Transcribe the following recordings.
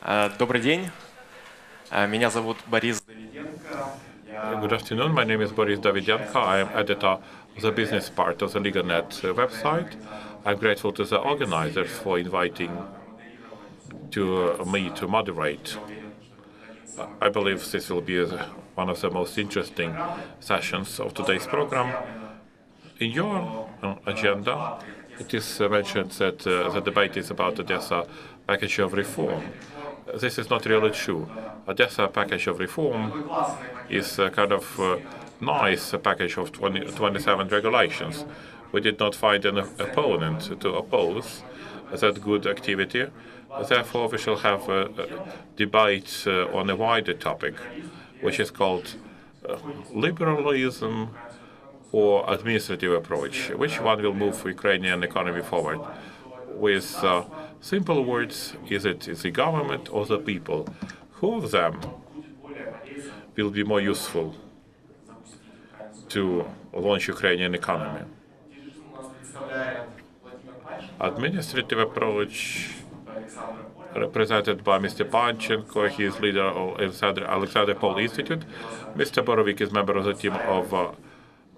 Добрый день. Меня зовут Борис Давиденко. Good afternoon. My name is Boris Davidenko. I am editor of the business part of the LigaNet website. I'm grateful to the organizers for inviting me to moderate. I believe this will be one of the most interesting sessions of today's program. In your agenda, it is mentioned that the debate is about Odessa package of reform. This is not really true. Odessa package of reform is a kind of nice package of 27 regulations. We did not find an opponent to oppose that good activity. Therefore, we shall have a debate on a wider topic, which is called liberalism or administrative approach. Which one will move Ukrainian economy forward? With simple words, is it the government or the people? Who of them will be more useful to launch Ukrainian economy? Administrative approach represented by Mr. Panchenko. He is leader of Aleksandr Institute. Mr. Borovik is member of the team of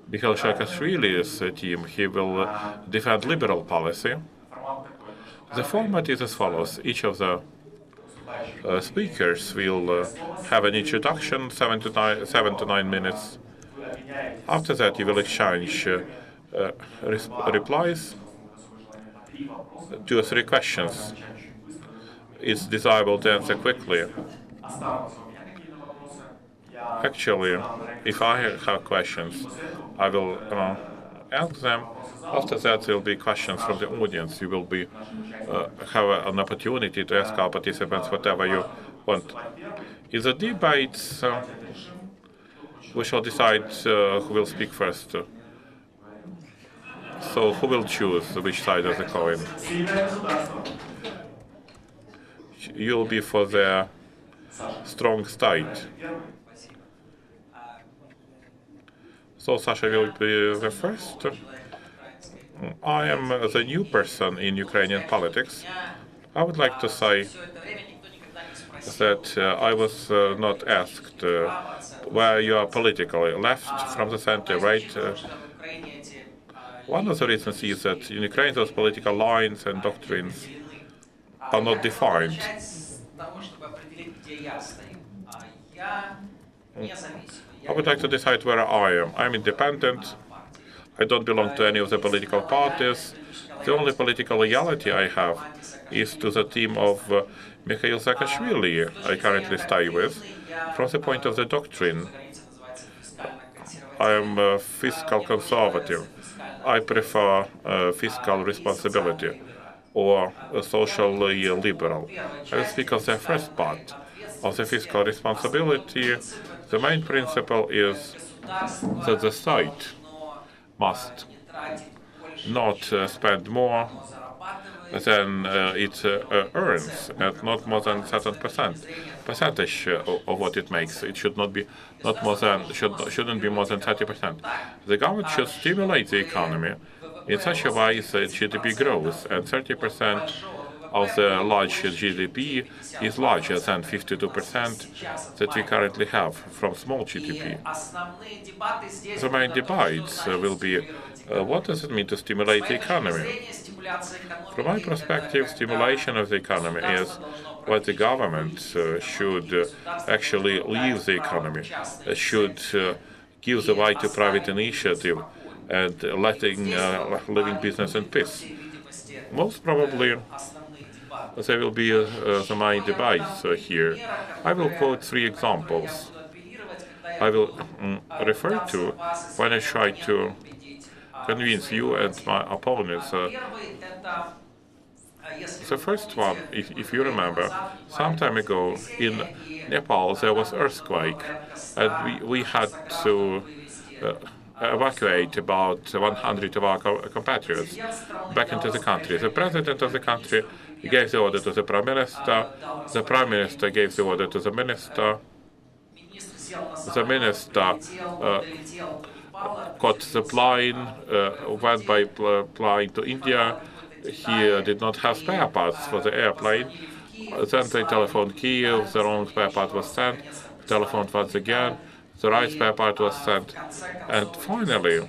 Mikhail Saakashvili's team. He will defend liberal policy. The format is as follows. Each of the speakers will have an introduction, 7 to 9 minutes. After that, you will exchange replies, 2 or 3 questions. It's desirable to answer quickly. Actually, if I have questions, I will ask them. After that, there will be questions from the audience. You will have an opportunity to ask our participants whatever you want. In the debates, we shall decide who will speak first. So who will choose which side of the coin? You'll be for the strong side. So Sasha will be the first. I am the new person in Ukrainian politics. I would like to say that I was not asked where you are politically, left, from the center, right. One of the reasons is that in Ukraine those political lines and doctrines are not defined. I would like to decide where I am. I'm independent. I don't belong to any of the political parties. The only political loyalty I have is to the team of Mikhail Saakashvili I currently stay with. From the point of the doctrine, I am a fiscal conservative. I prefer fiscal responsibility or socially liberal. I will speak of the first part of the fiscal responsibility. The main principle is that the state must not spend more than it earns, and not more than certain percentage of what it makes. It should not be shouldn't be more than 30%. The government should stimulate the economy in such a way that GDP grows, and 30% of the large GDP is larger than 52% that we currently have from small GDP. The main debates will be what does it mean to stimulate the economy? From my perspective, stimulation of the economy is what the government should actually leave the economy, should give the right to private initiative and living business in peace. Most probably, there will be the main debates here. I will quote 3 examples I will refer to when I try to convince you and my opponents. The first one, if you remember, some time ago in Nepal there was earthquake, and we had to evacuate about 100 of our compatriots back into the country. The president of the country gave the order to the prime minister gave the order to the minister caught the plane, went by plane to India. He did not have spare parts for the airplane. Then they telephoned Kiev, the wrong spare part was sent, telephoned once again, the right spare part was sent, and finally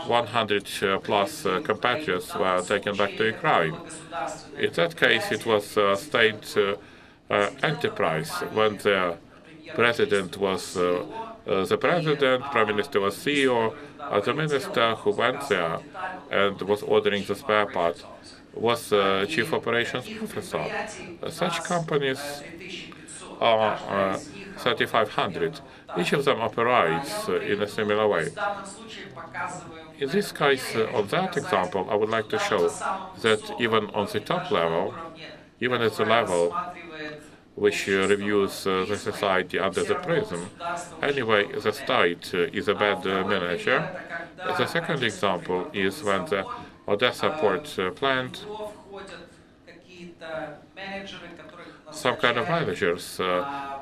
100 plus compatriots were taken back to Ukraine. In that case, it was a state enterprise when the president was the president, prime minister was CEO, the minister who went there and was ordering the spare part was chief operations officer. Such companies are 3,500. Each of them operates in a similar way. In this case, on that example, I would like to show that even on the top level, even at the level which reviews the society under the prism, anyway, the state is a bad manager. The second example is when the Odessa port plant, some kind of managers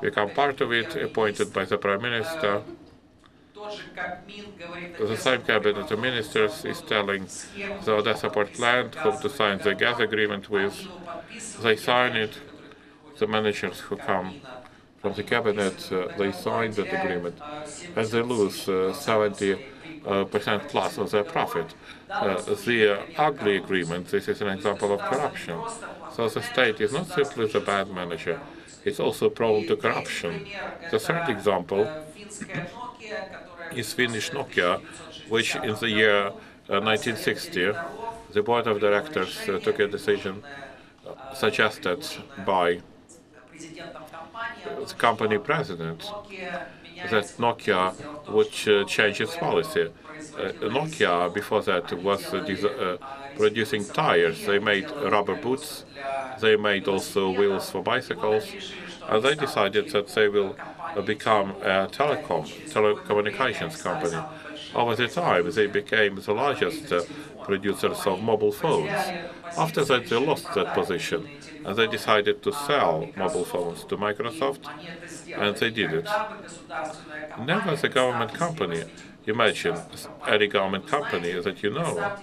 become part of it, appointed by the prime minister. The same cabinet of ministers is telling the Odessa port plant whom to sign the gas agreement with. They sign it. The managers who come from the cabinet, they sign that agreement, and they lose 70% plus of their profit. The ugly agreement, this is an example of corruption. So the state is not simply the bad manager, it's also prone to corruption. The third example is Finnish Nokia, which in the year 1960, the board of directors took a decision suggested by the company president that Nokia would change its policy. Nokia, before that, was producing tires. They made rubber boots. They made also wheels for bicycles. And they decided that they will become a telecommunications company. Over the time, they became the largest producers of mobile phones. After that, they lost that position, and they decided to sell mobile phones to Microsoft, and they did it. Never as a government company. Imagine any government company that you know,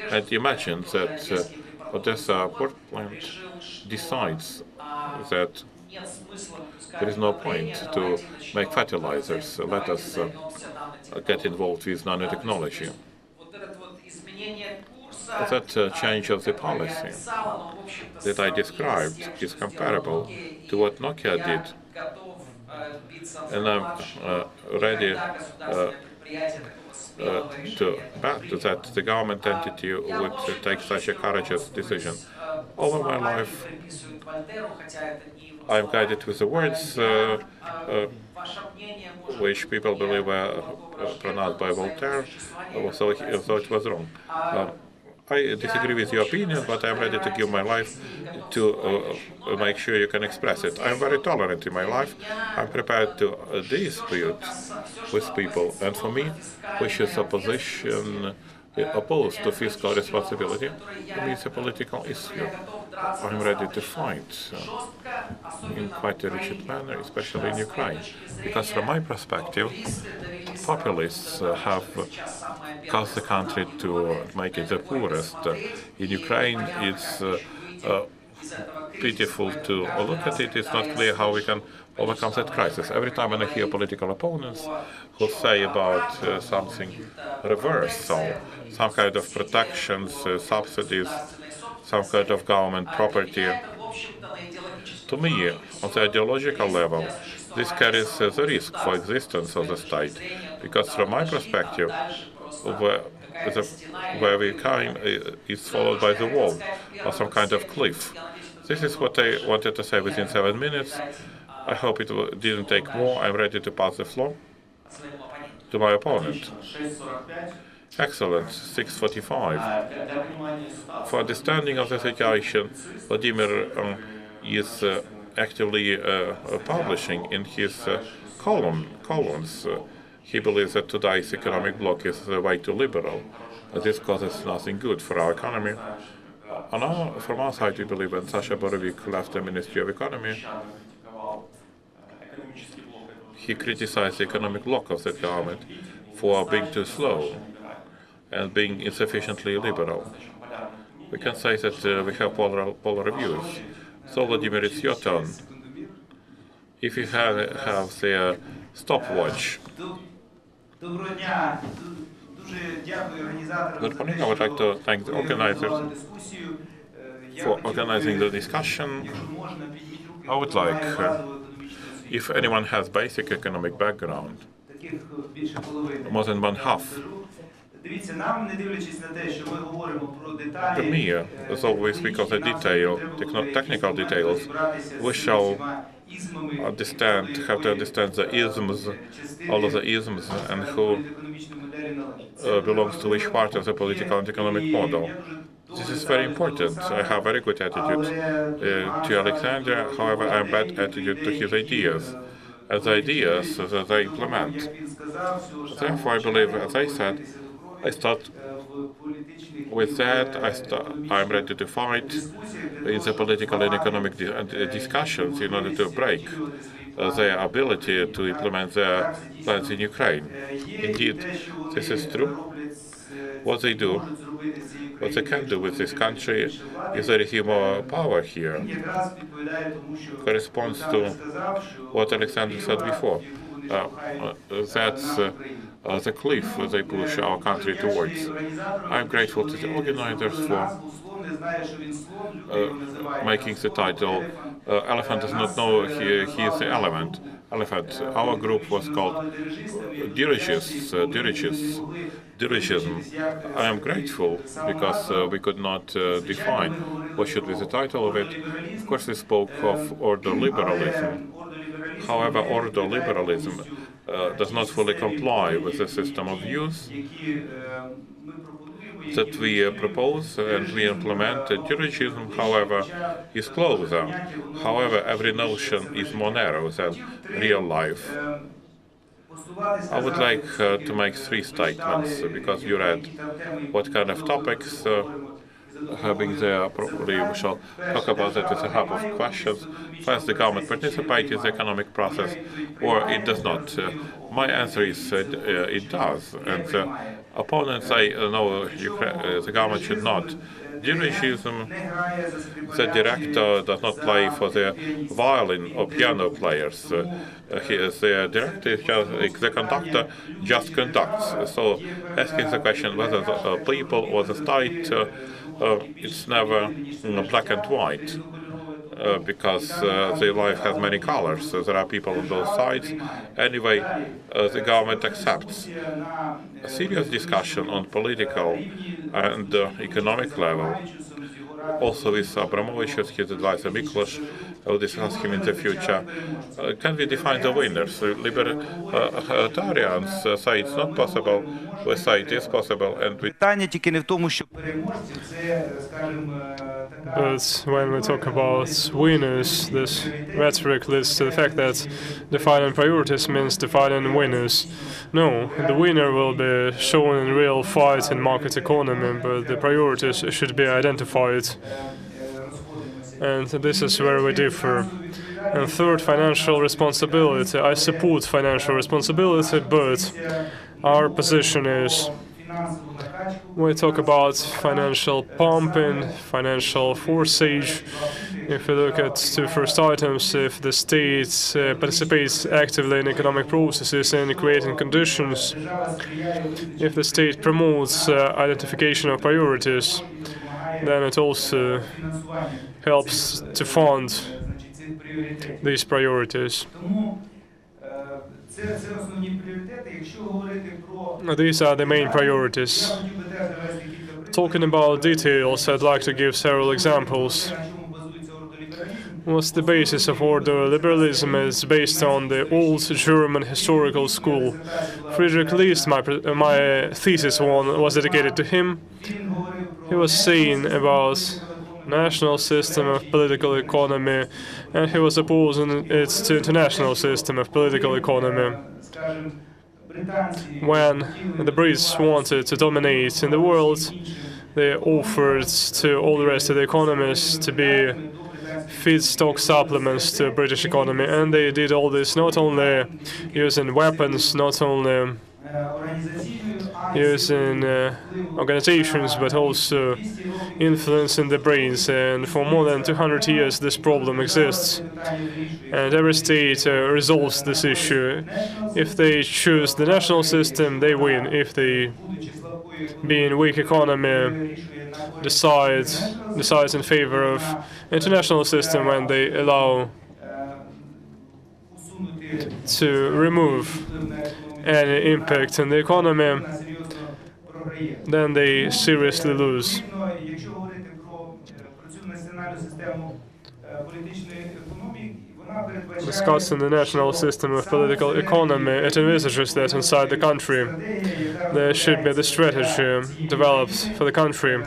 and imagine that Odessa port plant decides that there is no point to make fertilizers. Let us get involved with nanotechnology. That change of the policy that I described is comparable to what Nokia did. And I'm ready to bet that the government entity would take such a courageous decision. Over my life, I'm guided with the words which people believe were pronounced by Voltaire, so it was wrong. I disagree with your opinion, but I'm ready to give my life to make sure you can express it. I'm very tolerant in my life. I'm prepared to dispute with people, and for me, which is a position opposed to fiscal responsibility, for me it's a political issue. I'm ready to fight in quite a rigid manner, especially in Ukraine, because from my perspective, populists have caused the country to make it the poorest. In Ukraine, it's pitiful to look at it. It's not clear how we can overcome that crisis. Every time when I hear political opponents who say about something reverse, so some kind of protections, subsidies, some kind of government property, to me, on the ideological level, this carries the risk for existence of the state, because from my perspective, where we came is followed by the wall or some kind of cliff. This is what I wanted to say within 7 minutes. I hope it didn't take more. I'm ready to pass the floor to my opponent. Excellent, 6:45. For understanding of the situation, Vladimir is actively publishing in his columns. He believes that today's economic bloc is way too liberal. This causes nothing good for our economy. From our side, we believe when Sasha Borovik left the Ministry of Economy, he criticized the economic bloc of the government for being too slow and being insufficiently liberal. We can say that we have polar views. So, Vladimir, it's your turn. If you have the stopwatch. Good morning. I would like to thank the organizers for organizing the discussion. I would like, if anyone has basic economic background, more than one half. To me, as always, because the detail, technical details, we shall understand, have to understand the isms, all of the isms, and who belongs to which part of the political and economic model. This is very important. I have very good attitude to Alexandr, however, I have bad attitude to his ideas, as ideas that they implement. Therefore, I believe, as I said, I start with that. I'm ready to fight in the political and economic discussions in order to break their ability to implement their plans in Ukraine. Indeed, this is true. What they do, what they can do with this country, if they receive more power here, corresponds to what Alexandr said before. That's the cliff they push our country towards. I'm grateful to the organizers for making the title. Elephant does not know he is the elephant. Our group was called dirigism. I am grateful because we could not define what should be the title of it. Of course, we spoke of ordoliberalism. However, ordoliberalism does not fully comply with the system of views that we propose and we implement. Dirigism, however, is closer. However, every notion is more narrow than real life. I would like to make three statements, because you read what kind of topics having there. Probably we shall talk about that as a hub of questions. First, the government participates in the economic process, or it does not. My answer is it does, and the opponents say no, the government should not. Dirigism, the director does not play for the violin or piano players. The director, the conductor, just conducts. So, asking the question whether the people or the state, it's never black and white. Because the life has many colors. So there are people on both sides. Anyway, the government accepts. A serious discussion on political and economic level, also with Abramovich as his advisor Miklos. I will discuss him in the future. Can we define the winners? Libertarians say it's not possible. We say it is possible, and we. But when we talk about winners, this rhetoric leads to the fact that defining priorities means defining winners. No, the winner will be shown in real fight in market economy, but the priorities should be identified. And this is where we differ. And third, financial responsibility. I support financial responsibility, but our position is we talk about financial pumping, financial forcage. If we look at two first items, if the state participates actively in economic processes and creating conditions, if the state promotes identification of priorities, then it also helps to fund these priorities. These are the main priorities. Talking about details, I'd like to give several examples. What's the basis of ordoliberalism is based on the old German historical school. Friedrich List, my thesis one, was dedicated to him. He was saying about national system of political economy, and he was opposing it to international system of political economy. When the Brits wanted to dominate in the world, they offered to all the rest of the economies to be feedstock supplements to the British economy, and they did all this not only using weapons, not only using organizations, but also influencing the brains. And for more than 200 years, this problem exists. And every state resolves this issue. If they choose the national system, they win. If they, being weak economy, decides in favor of international system when they allow to remove any impact on the economy, then they seriously lose. Discussing the national system of political economy, it envisages that inside the country there should be the strategy developed for the country.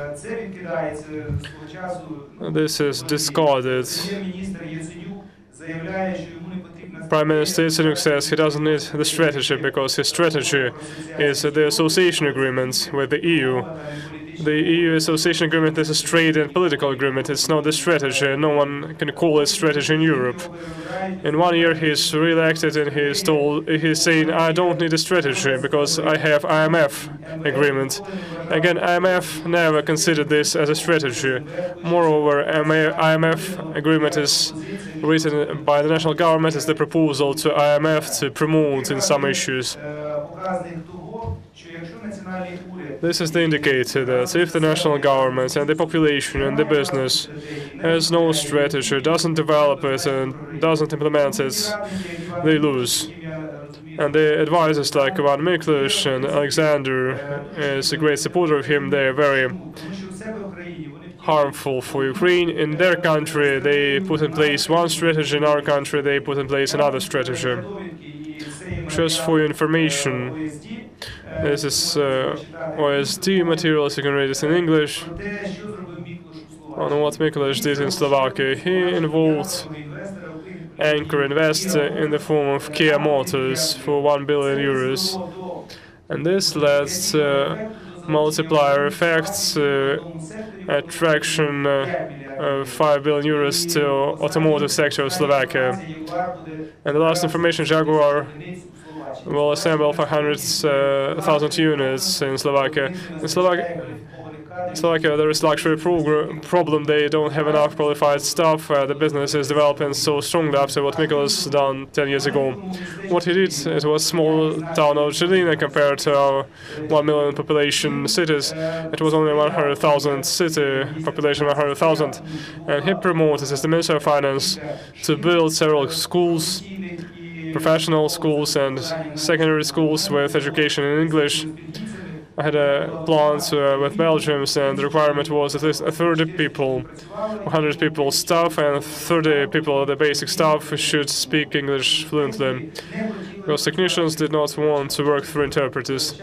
This is discarded. Prime Minister Yatsenyuk says he doesn't need the strategy because his strategy is the association agreement with the EU. The EU association agreement is a trade and political agreement. It's not the strategy. No one can call it strategy in Europe. In 1 year he's re-elected and he's saying, I don't need a strategy because I have IMF agreement. Again, IMF never considered this as a strategy. Moreover, IMF agreement is written by the national government as the proposal to IMF to promote in some issues. This is the indicator that if the national government and the population and the business has no strategy, doesn't develop it and doesn't implement it, they lose. And the advisors like Ivan Miklos and Alexandr is a great supporter of him. They are very harmful for Ukraine. In their country, they put in place one strategy. In our country, they put in place another strategy. Just for your information, this is OSD materials. You can read it in English on what Miklos did in Slovakia. He involved Anchor Invest in the form of Kia Motors for 1 billion euros. And this led to multiplier effects, attraction of 5 billion euros to automotive sector of Slovakia. And the last information, Jaguar will assemble 500,000 units in Slovakia. In Slovakia, there is luxury problem. They don't have enough qualified staff. The business is developing so strongly after what Miklos done 10 years ago. What he did, it was small town of Žilina compared to our 1 million population cities. It was only 100,000 city population, 100,000. And he promoted as the Minister of Finance to build several schools, professional schools and secondary schools with education in English. I had a plant with Belgium, and the requirement was at least 30 people, 100 people staff, and 30 people, the basic staff, should speak English fluently. Because technicians did not want to work through interpreters.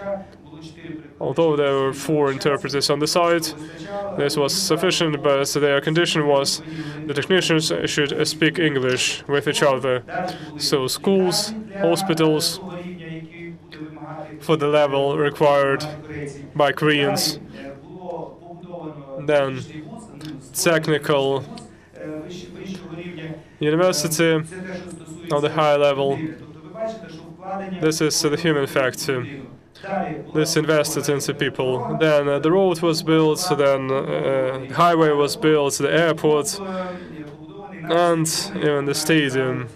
Although there were 4 interpreters on the site, this was sufficient, but their condition was the technicians should speak English with each other. So schools, hospitals, for the level required by Koreans. Then technical university on the high level. This is the human factor. This invested into people. Then the road was built, then the highway was built, the airport, and even the stadium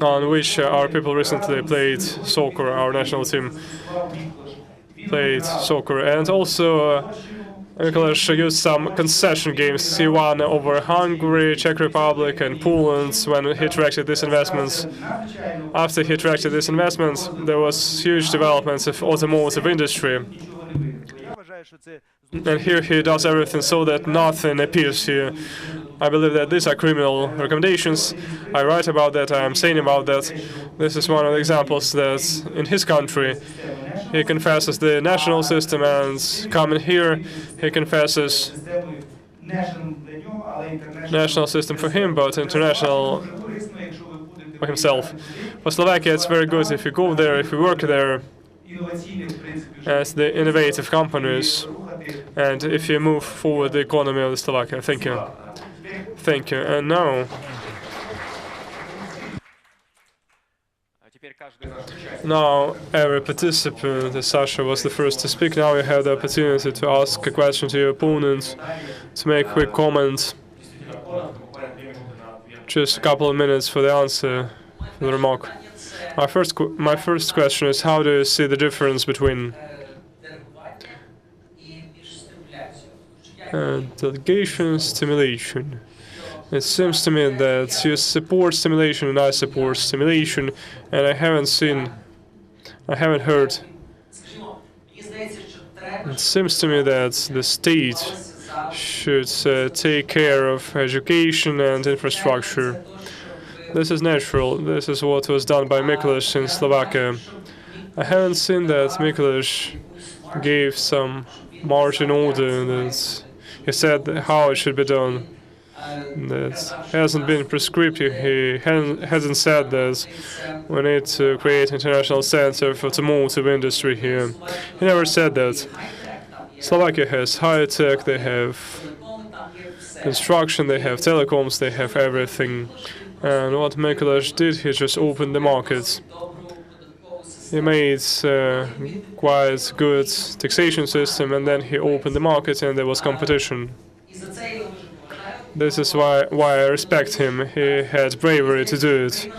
on which our people recently played soccer. Our national team played soccer, and also Miklos used some concession games. He won over Hungary, Czech Republic, and Poland when he attracted these investments. After he attracted these investments, there was huge developments of automotive industry. And here he does everything so that nothing appears here. I believe that these are criminal recommendations. I write about that, I am saying about that. This is one of the examples that in his country he confesses the national system, and coming here he confesses national system for him, but international for himself. For Slovakia, it's very good if you go there, if you work there as the innovative companies, and if you move forward the economy of Slovakia. Thank you. Thank you. And now Now, every participant, as Sasha was the first to speak, now you have the opportunity to ask a question to your opponent, to make quick comments. Just a couple of minutes for the answer, for the remark. My first question is, how do you see the difference between delegation, stimulation? It seems to me that you support stimulation and I support stimulation, and I haven't heard. It seems to me that the state should take care of education and infrastructure. This is natural. This is what was done by Mikuláš in Slovakia. I haven't seen that Mikuláš gave some margin order that he said how it should be done. That hasn't been prescribed. He hasn't said that we need to create international center for automotive industry here. He never said that. Slovakia has high tech, they have construction, they have telecoms, they have everything. And what Mikuláš did, he just opened the markets. He made quite good taxation system, and then he opened the market, and there was competition. This is why I respect him. He had bravery to do it.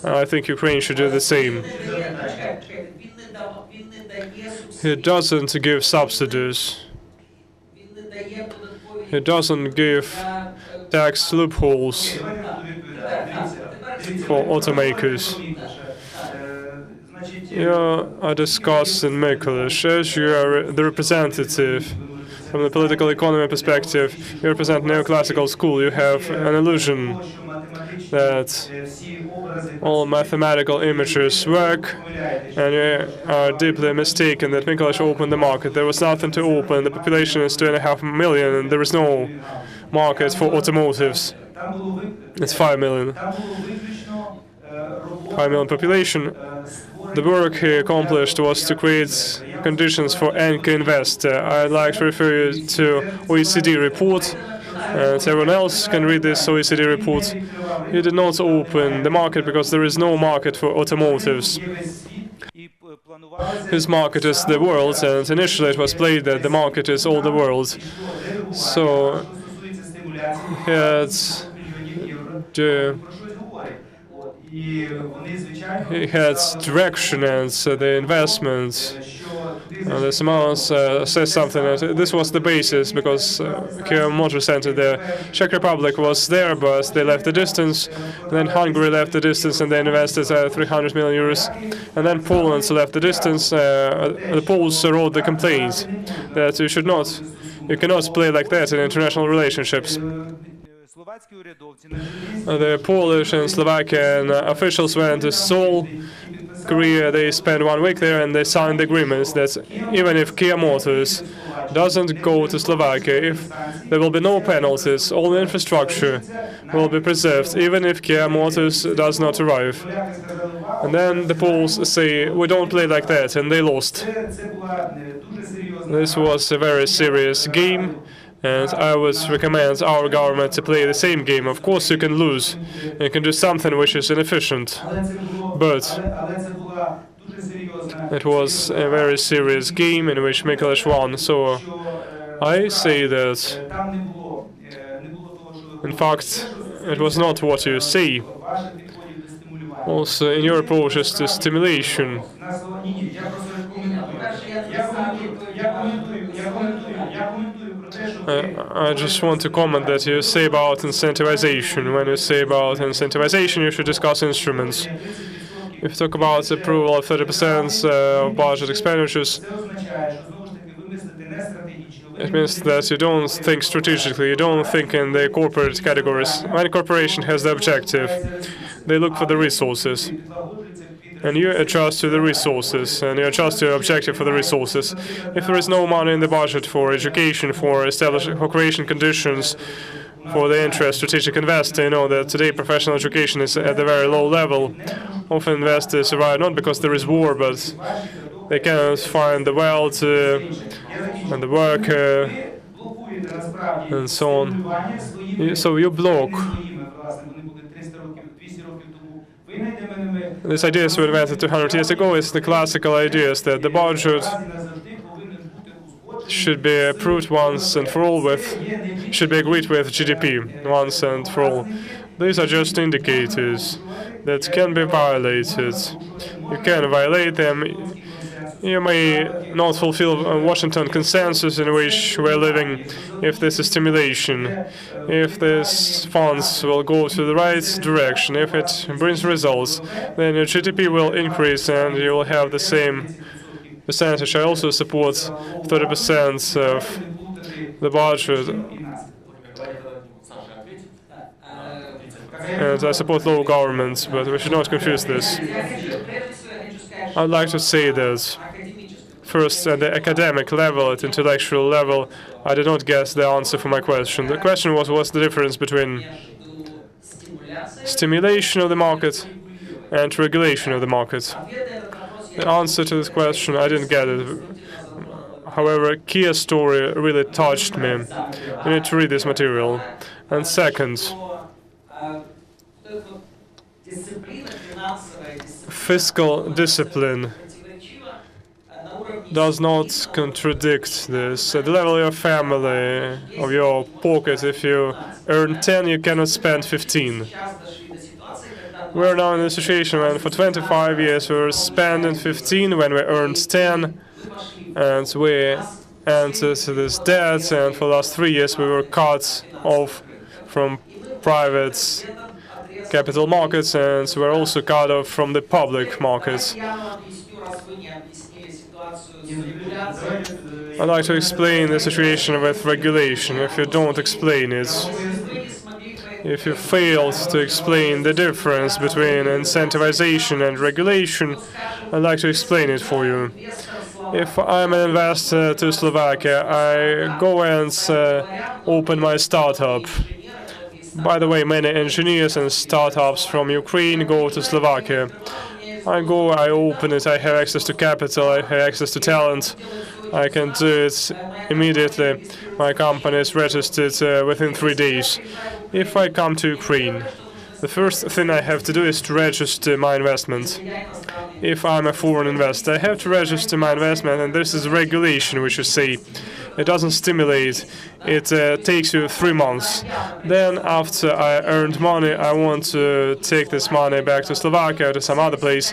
I think Ukraine should do the same. He doesn't give subsidies. He doesn't give tax loopholes for automakers. You are discussing Mikuláš, as you are the representative. From the political economy perspective, you represent neoclassical school. You have an illusion that all mathematical images work, and you are deeply mistaken that Mikuláš opened the market. There was nothing to open. The population is 2.5 million, and there is no market for automotives. It's 5 million. 5 million population. The work he accomplished was to create conditions for anchor investor. I'd like to refer you to OECD report. Everyone else can read this OECD report. He did not open the market because there is no market for automotives. His market is the world, and initially it was played that the market is all the world. So he had direction and the investment. This amount says something. This was the basis because Kia Motor Center, the Czech Republic was there, but they left the distance. Then Hungary left the distance and they invested 300 million euros. And then Poland left the distance. The Poles wrote the complaint that you cannot play like that in international relationships. The Polish and Slovakian officials went to Seoul, Korea. They spent 1 week there and they signed the agreements that even if Kia Motors doesn't go to Slovakia, if there will be no penalties, all the infrastructure will be preserved, even if Kia Motors does not arrive. And then the Poles say, we don't play like that, and they lost. This was a very serious game. And I would recommend our government to play the same game. Of course, you can lose. You can do something which is inefficient. But it was a very serious game in which Mikuláš won. So I say that, in fact, it was not what you say. Also, in your approaches to stimulation, I just want to comment that you say about incentivization. When you say about incentivization, you should discuss instruments. If you talk about approval of 30% of budget expenditures, it means that you don't think strategically, you don't think in the corporate categories. When a corporation has the objective, they look for the resources. And you adjust to the resources, and you adjust your objective for the resources. If there is no money in the budget for education, for creation conditions, for the interest strategic investor, you know that today professional education is at a very low level. Often investors survive not because there is war, but they cannot find the wealth and the work and so on. So you block. These ideas were invented 200 years ago. It's the classical ideas that the budget should be approved once and for all should be agreed with GDP once and for all. These are just indicators that can be violated. You can violate them. You may not fulfill a Washington consensus in which we're living if this is stimulation, if these funds will go to the right direction, if it brings results, then your GDP will increase and you will have the same percentage. I also support 30% of the budget. And I support low government, but we should not confuse this. I'd like to say that first, at the academic level, at intellectual level, I did not guess the answer for my question. The question was, what's the difference between stimulation of the market and regulation of the market? The answer to this question, I didn't get it. However, a key story really touched me. You need to read this material. And second, fiscal discipline does not contradict this. At the level of your family, of your pocket, if you earn 10, you cannot spend 15. We're now in a situation when for 25 years we were spending 15 when we earned 10, and we entered this debt, and for the last 3 years we were cut off from private capital markets, and we're also cut off from the public markets. I'd like to explain the situation with regulation. If you don't explain it, if you failed to explain the difference between incentivization and regulation, I'd like to explain it for you. If I'm an investor to Slovakia, I go and open my startup. By the way, many engineers and startups from Ukraine go to Slovakia. I go, I open it, I have access to capital, I have access to talent. I can do it immediately. My company is registered within 3 days. If I come to Ukraine, the first thing I have to do is to register my investment. If I'm a foreign investor, I have to register my investment, and this is regulation, which you say. It doesn't stimulate. It takes you 3 months. Then, after I earned money, I want to take this money back to Slovakia or to some other place.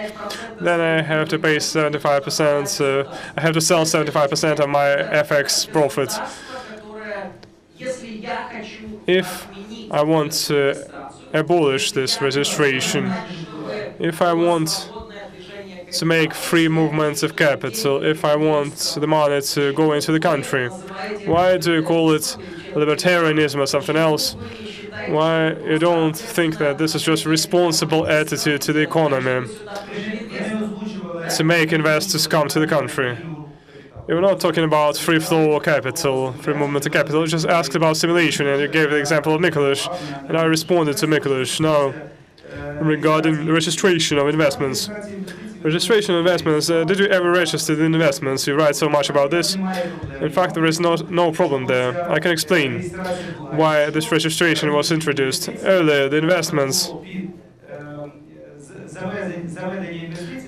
Then I have to pay 75%. I have to sell 75% of my FX profit. If I want to abolish this registration, if I want to make free movements of capital, if I want the money to go into the country, why do you call it libertarianism or something else? Why you don't think that this is just a responsible attitude to the economy to make investors come to the country? You're not talking about free flow of capital, free movement of capital. You just asked about simulation, and you gave the example of Mikuláš, and I responded to Mikuláš. Now, regarding the registration of investments. Registration of investments, did you ever register the investments? You write so much about this. In fact, there is no problem there. I can explain why this registration was introduced. Earlier, the investments,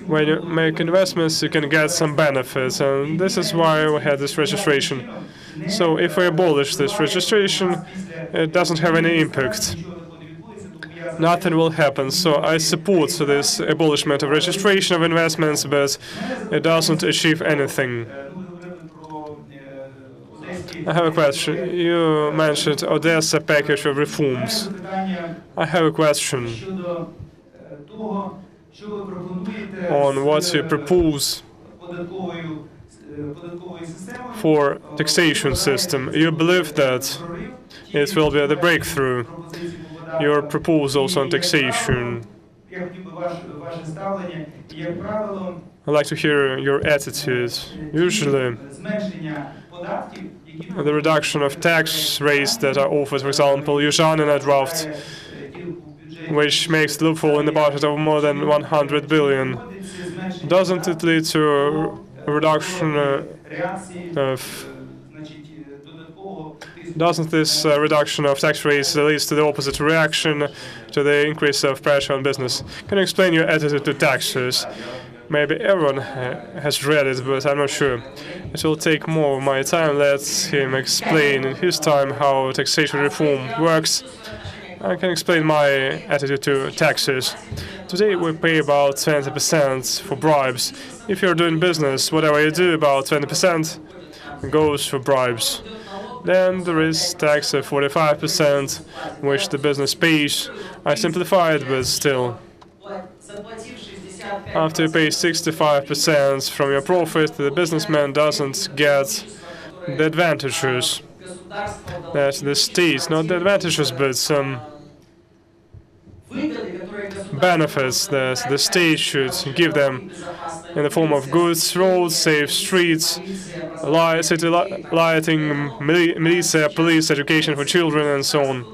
when you make investments, you can get some benefits, and this is why we had this registration. So if we abolish this registration, it doesn't have any impact. Nothing will happen. So I support this abolishment of registration of investments, but it doesn't achieve anything. I have a question. You mentioned Odessa package of reforms. I have a question on what you propose for taxation system. You believe that it will be the breakthrough. Your proposals on taxation. I'd like to hear your attitude. Usually, the reduction of tax rates that are offered, for example, Yužanina draft, which makes the loophole in the budget of more than 100 billion, doesn't it lead to a reduction of Doesn't this reduction of tax rates lead to the opposite reaction, to the increase of pressure on business? Can you explain your attitude to taxes? Maybe everyone has read it, but I'm not sure. It will take more of my time. Let him explain in his time how taxation reform works. I can explain my attitude to taxes. Today we pay about 20% for bribes. If you're doing business, whatever you do, about 20% goes for bribes. Then there is tax of 45%, which the business pays. I simplified, but still. After you pay 65% from your profit, the businessman doesn't get the advantages that the state, not the advantages, but some benefits that the state should give them in the form of goods, roads, safe streets, city lighting, militia, police, education for children, and so on.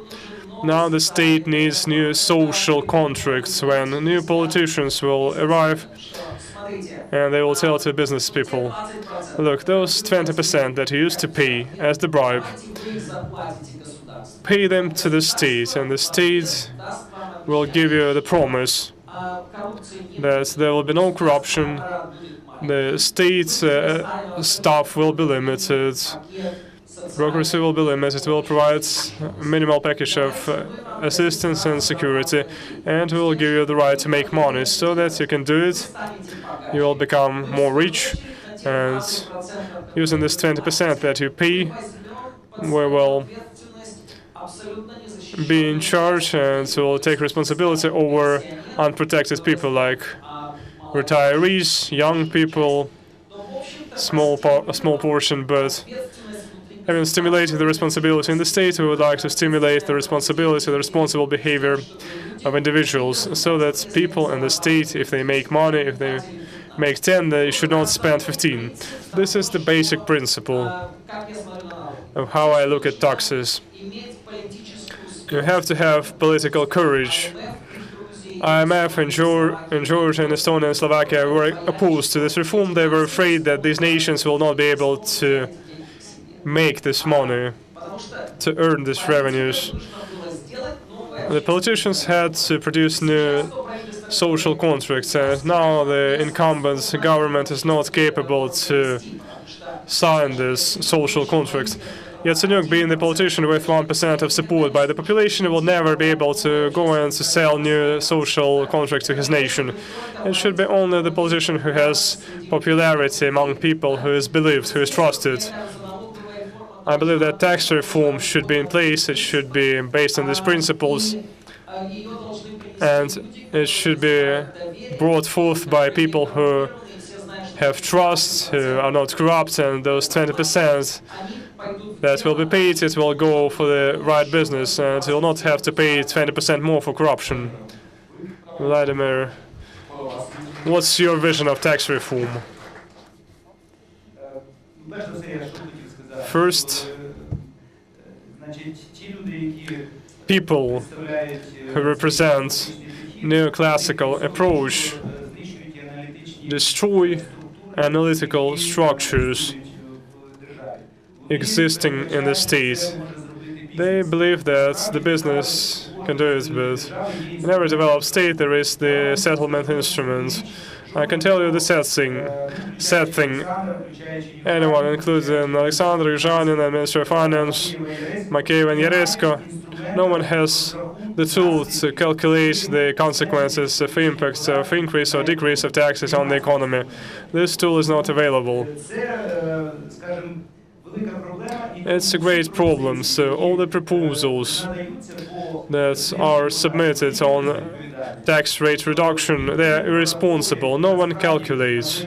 Now the state needs new social contracts when new politicians will arrive and they will tell to business people, look, those 20% that you used to pay as the bribe, pay them to the state, and the state will give you the promise that there will be no corruption, the state staff will be limited, bureaucracy will be limited, will provide a minimal package of assistance and security, and will give you the right to make money so that you can do it. You will become more rich, and using this 20% that you pay, we will be in charge and will take responsibility over unprotected people like retirees, young people, a small portion, but having stimulated the responsibility in the state, we would like to stimulate the responsibility, the responsible behavior of individuals, so that people in the state, if they make money, if they make 10, they should not spend 15. This is the basic principle of how I look at taxes. You have to have political courage. IMF and Georgia and Estonia and Slovakia were opposed to this reform. They were afraid that these nations will not be able to make this money, to earn these revenues. The politicians had to produce new social contracts, and now the incumbent government is not capable to sign this social contract. Yatsenyuk, being the politician with 1% of support by the population, will never be able to go and to sell new social contracts to his nation. It should be only the politician who has popularity among people, who is believed, who is trusted. I believe that tax reform should be in place. It should be based on these principles, and it should be brought forth by people who have trust, who are not corrupt, and those 20% that will be paid, it will go for the right business, and you will not have to pay 20% more for corruption. Vladimir, what's your vision of tax reform? First, people who represent neoclassical approach destroy analytical structures existing in the state. They believe that the business can do it, but in every developed state there is the settlement instrument. I can tell you the sad thing. Anyone, including Alexandr, Zhanin, and Minister of Finance, Makeyev and Yaresko, no one has the tool to calculate the consequences of impacts of increase or decrease of taxes on the economy. This tool is not available. It's a great problem, so all the proposals that are submitted on tax rate reduction, they are irresponsible. No one calculates.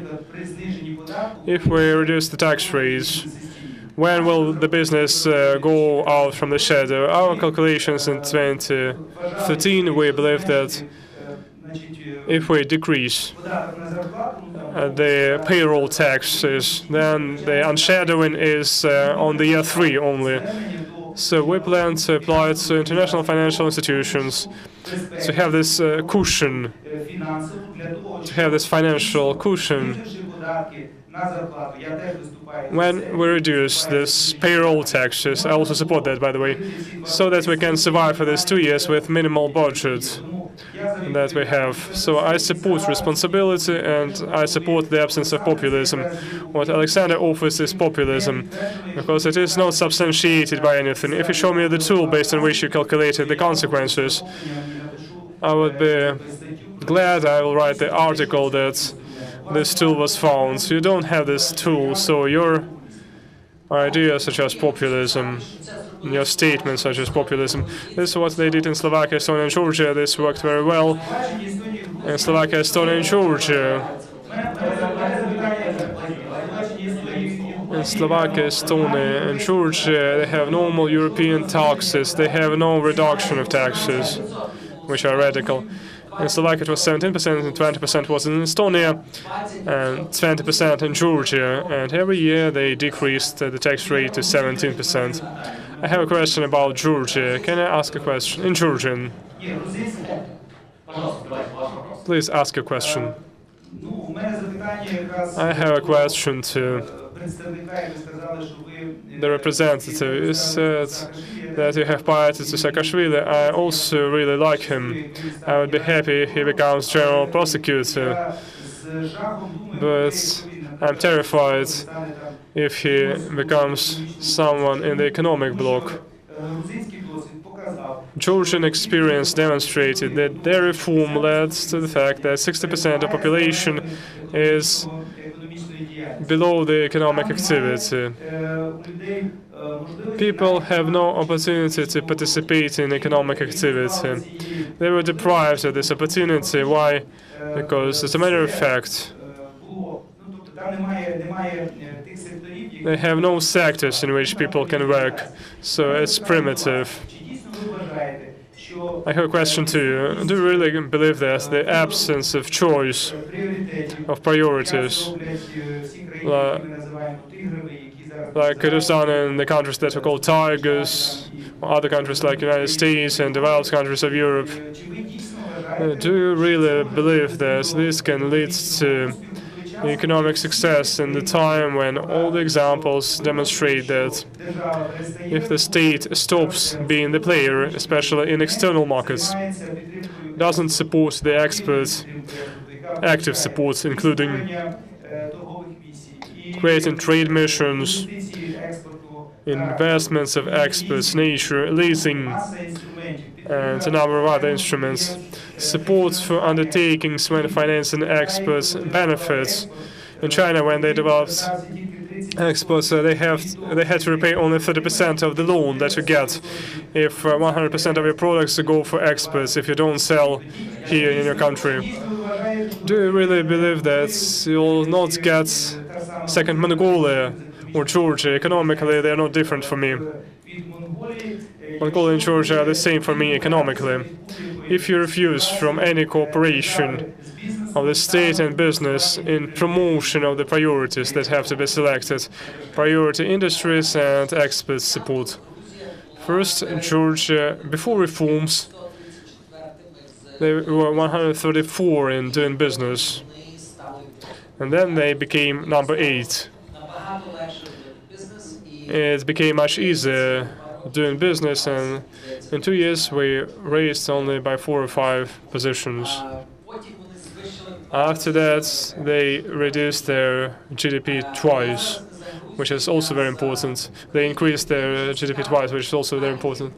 If we reduce the tax rates, when will the business go out from the shadow? Our calculations in 2013, we believe that if we decrease the payroll taxes, then the unshadowing is on the year 3 only. So we plan to apply it to international financial institutions to have this cushion, to have this financial cushion When we reduce this payroll taxes, I also support that, by the way, so that we can survive for these 2 years with minimal budget that we have. So I support responsibility and I support the absence of populism. What Alexandr offers is populism, because it is not substantiated by anything. If you show me the tool based on which you calculated the consequences, I would be glad. I will write the article that this tool was found. You don't have this tool, so your ideas such as populism, your statements such as populism, this is what they did in Slovakia, Estonia, and Georgia. This worked very well in Slovakia, Estonia, and Georgia. In Slovakia, Estonia, and Georgia, they have normal European taxes. They have no reduction of taxes, which are radical. In Slovakia, it was 17%, and 20% was in Estonia, and 20% in Georgia. And every year, they decreased the tax rate to 17%. I have a question about Georgia. Can I ask a question in Georgian? Please ask a question. I have a question to the representative. You said that you have pieted to Saakashvili. I also really like him. I would be happy if he becomes general prosecutor. But I'm terrified if he becomes someone in the economic bloc. Georgian experience demonstrated that their reform led to the fact that 60% of population is below the economic activity. People have no opportunity to participate in economic activity. They were deprived of this opportunity. Why? Because, as a matter of fact, they have no sectors in which people can work, so it's primitive. I have a question to you. Do you really believe that the absence of choice, of priorities, like it is done in the countries that are called tigers, or other countries like the United States and developed countries of Europe, do you really believe that this can lead to economic success in the time when all the examples demonstrate that if the state stops being the player, especially in external markets, doesn't support the experts, active support, including creating trade missions, investments of experts, nature, leasing, and a number of other instruments. Support for undertakings when financing experts benefits. In China, when they developed exports, they had to repay only 30% of the loan that you get if 100% of your products go for exports if you don't sell here in your country. Do you really believe that you'll not get second Mongolia or Georgia? Economically, they are not different for me. Mongolia and Georgia are the same for me economically. If you refuse from any cooperation of the state and business in promotion of the priorities that have to be selected, priority industries and expert support. First, Georgia, before reforms, they were 134 in doing business, and then they became number 8. It became much easier doing business, and in 2 years we raised only by 4 or 5 positions. After that, they reduced their GDP twice, which is also very important. They increased their GDP twice, which is also very important.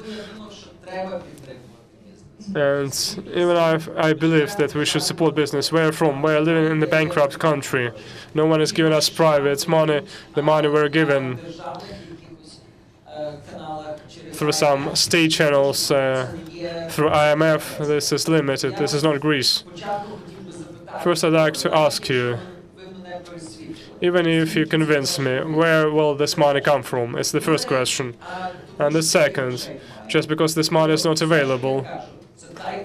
And even I believe that we should support business. Where from? We are living in the bankrupt country. No one is giving us private money. The money we're given through some state channels, through IMF, this is limited. This is not Greece. First, I'd like to ask you, even if you convince me, where will this money come from? It's the first question. And the second, just because this money is not available,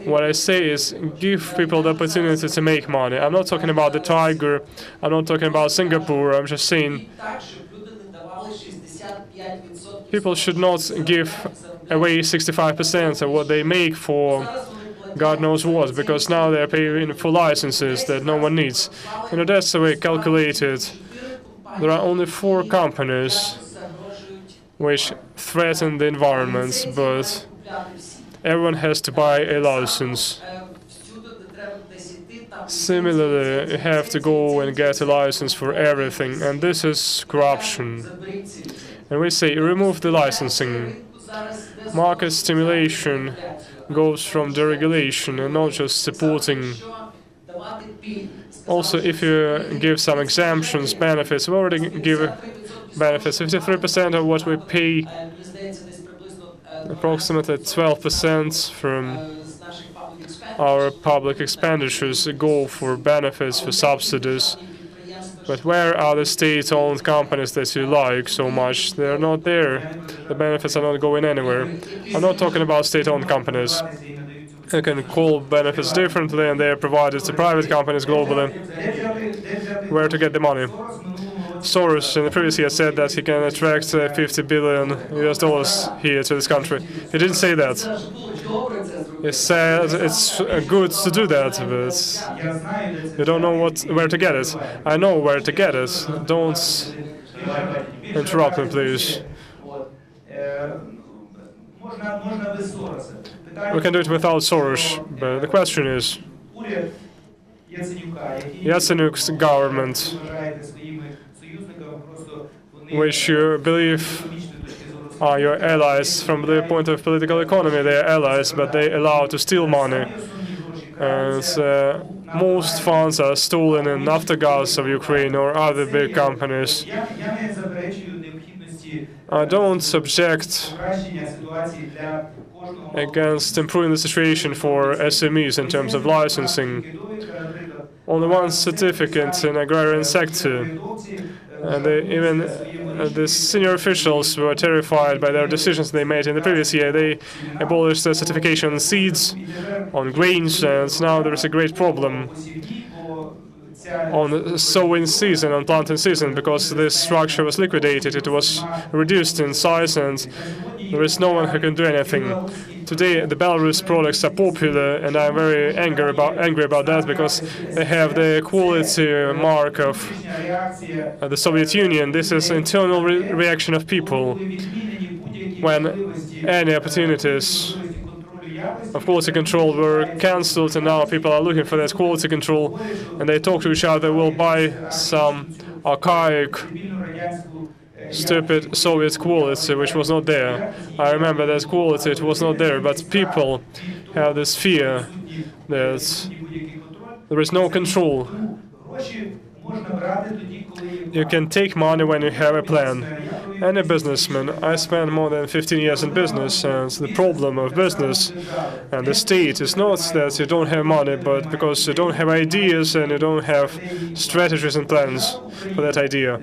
what I say is give people the opportunity to make money. I'm not talking about the tiger, I'm not talking about Singapore, I'm just saying people should not give away 65% of what they make for God knows what, because now they're paying for licenses that no one needs. In Odessa, we calculated there are only 4 companies which threaten the environment, but everyone has to buy a license. Similarly, you have to go and get a license for everything, and this is corruption. And we say, remove the licensing. Market stimulation goes from deregulation and not just supporting. Also, if you give some exemptions, benefits, we already give benefits. 53% of what we pay, approximately 12% from our public expenditures go for benefits, for subsidies. But where are the state-owned companies that you like so much? They're not there. The benefits are not going anywhere. I'm not talking about state-owned companies. You can call benefits differently, and they are provided to private companies globally. Where to get the money? Soros in the previous year said that he can attract $50 billion US here to this country. He didn't say that. He said it's good to do that, but you don't know where to get it. I know where to get it. Don't interrupt me, please. We can do it without Soros, but the question is, Yatsenuk's government, which you believe are your allies from the point of political economy, they are allies, but they allow to steal money. And most funds are stolen in Naftogaz of Ukraine or other big companies. I don't subject against improving the situation for SMEs in terms of licensing. Only one certificate in agrarian sector. And even the senior officials were terrified by their decisions they made in the previous year. They abolished the certification on seeds, on grains, and now there is a great problem on sowing season, on planting season, because this structure was liquidated. It was reduced in size, and there is no one who can do anything. Today, the Belarus products are popular, and I'm very angry about that, because they have the quality mark of the Soviet Union. This is internal reaction of people. When any opportunities of quality control were cancelled, and now people are looking for that quality control, and they talk to each other, will buy some archaic, stupid Soviet quality, which was not there. I remember that quality, it was not there, but people have this fear that there is no control. You can take money when you have a plan. Any businessman, I spent more than 15 years in business, and the problem of business and the state is not that you don't have money, but because you don't have ideas and you don't have strategies and plans for that idea.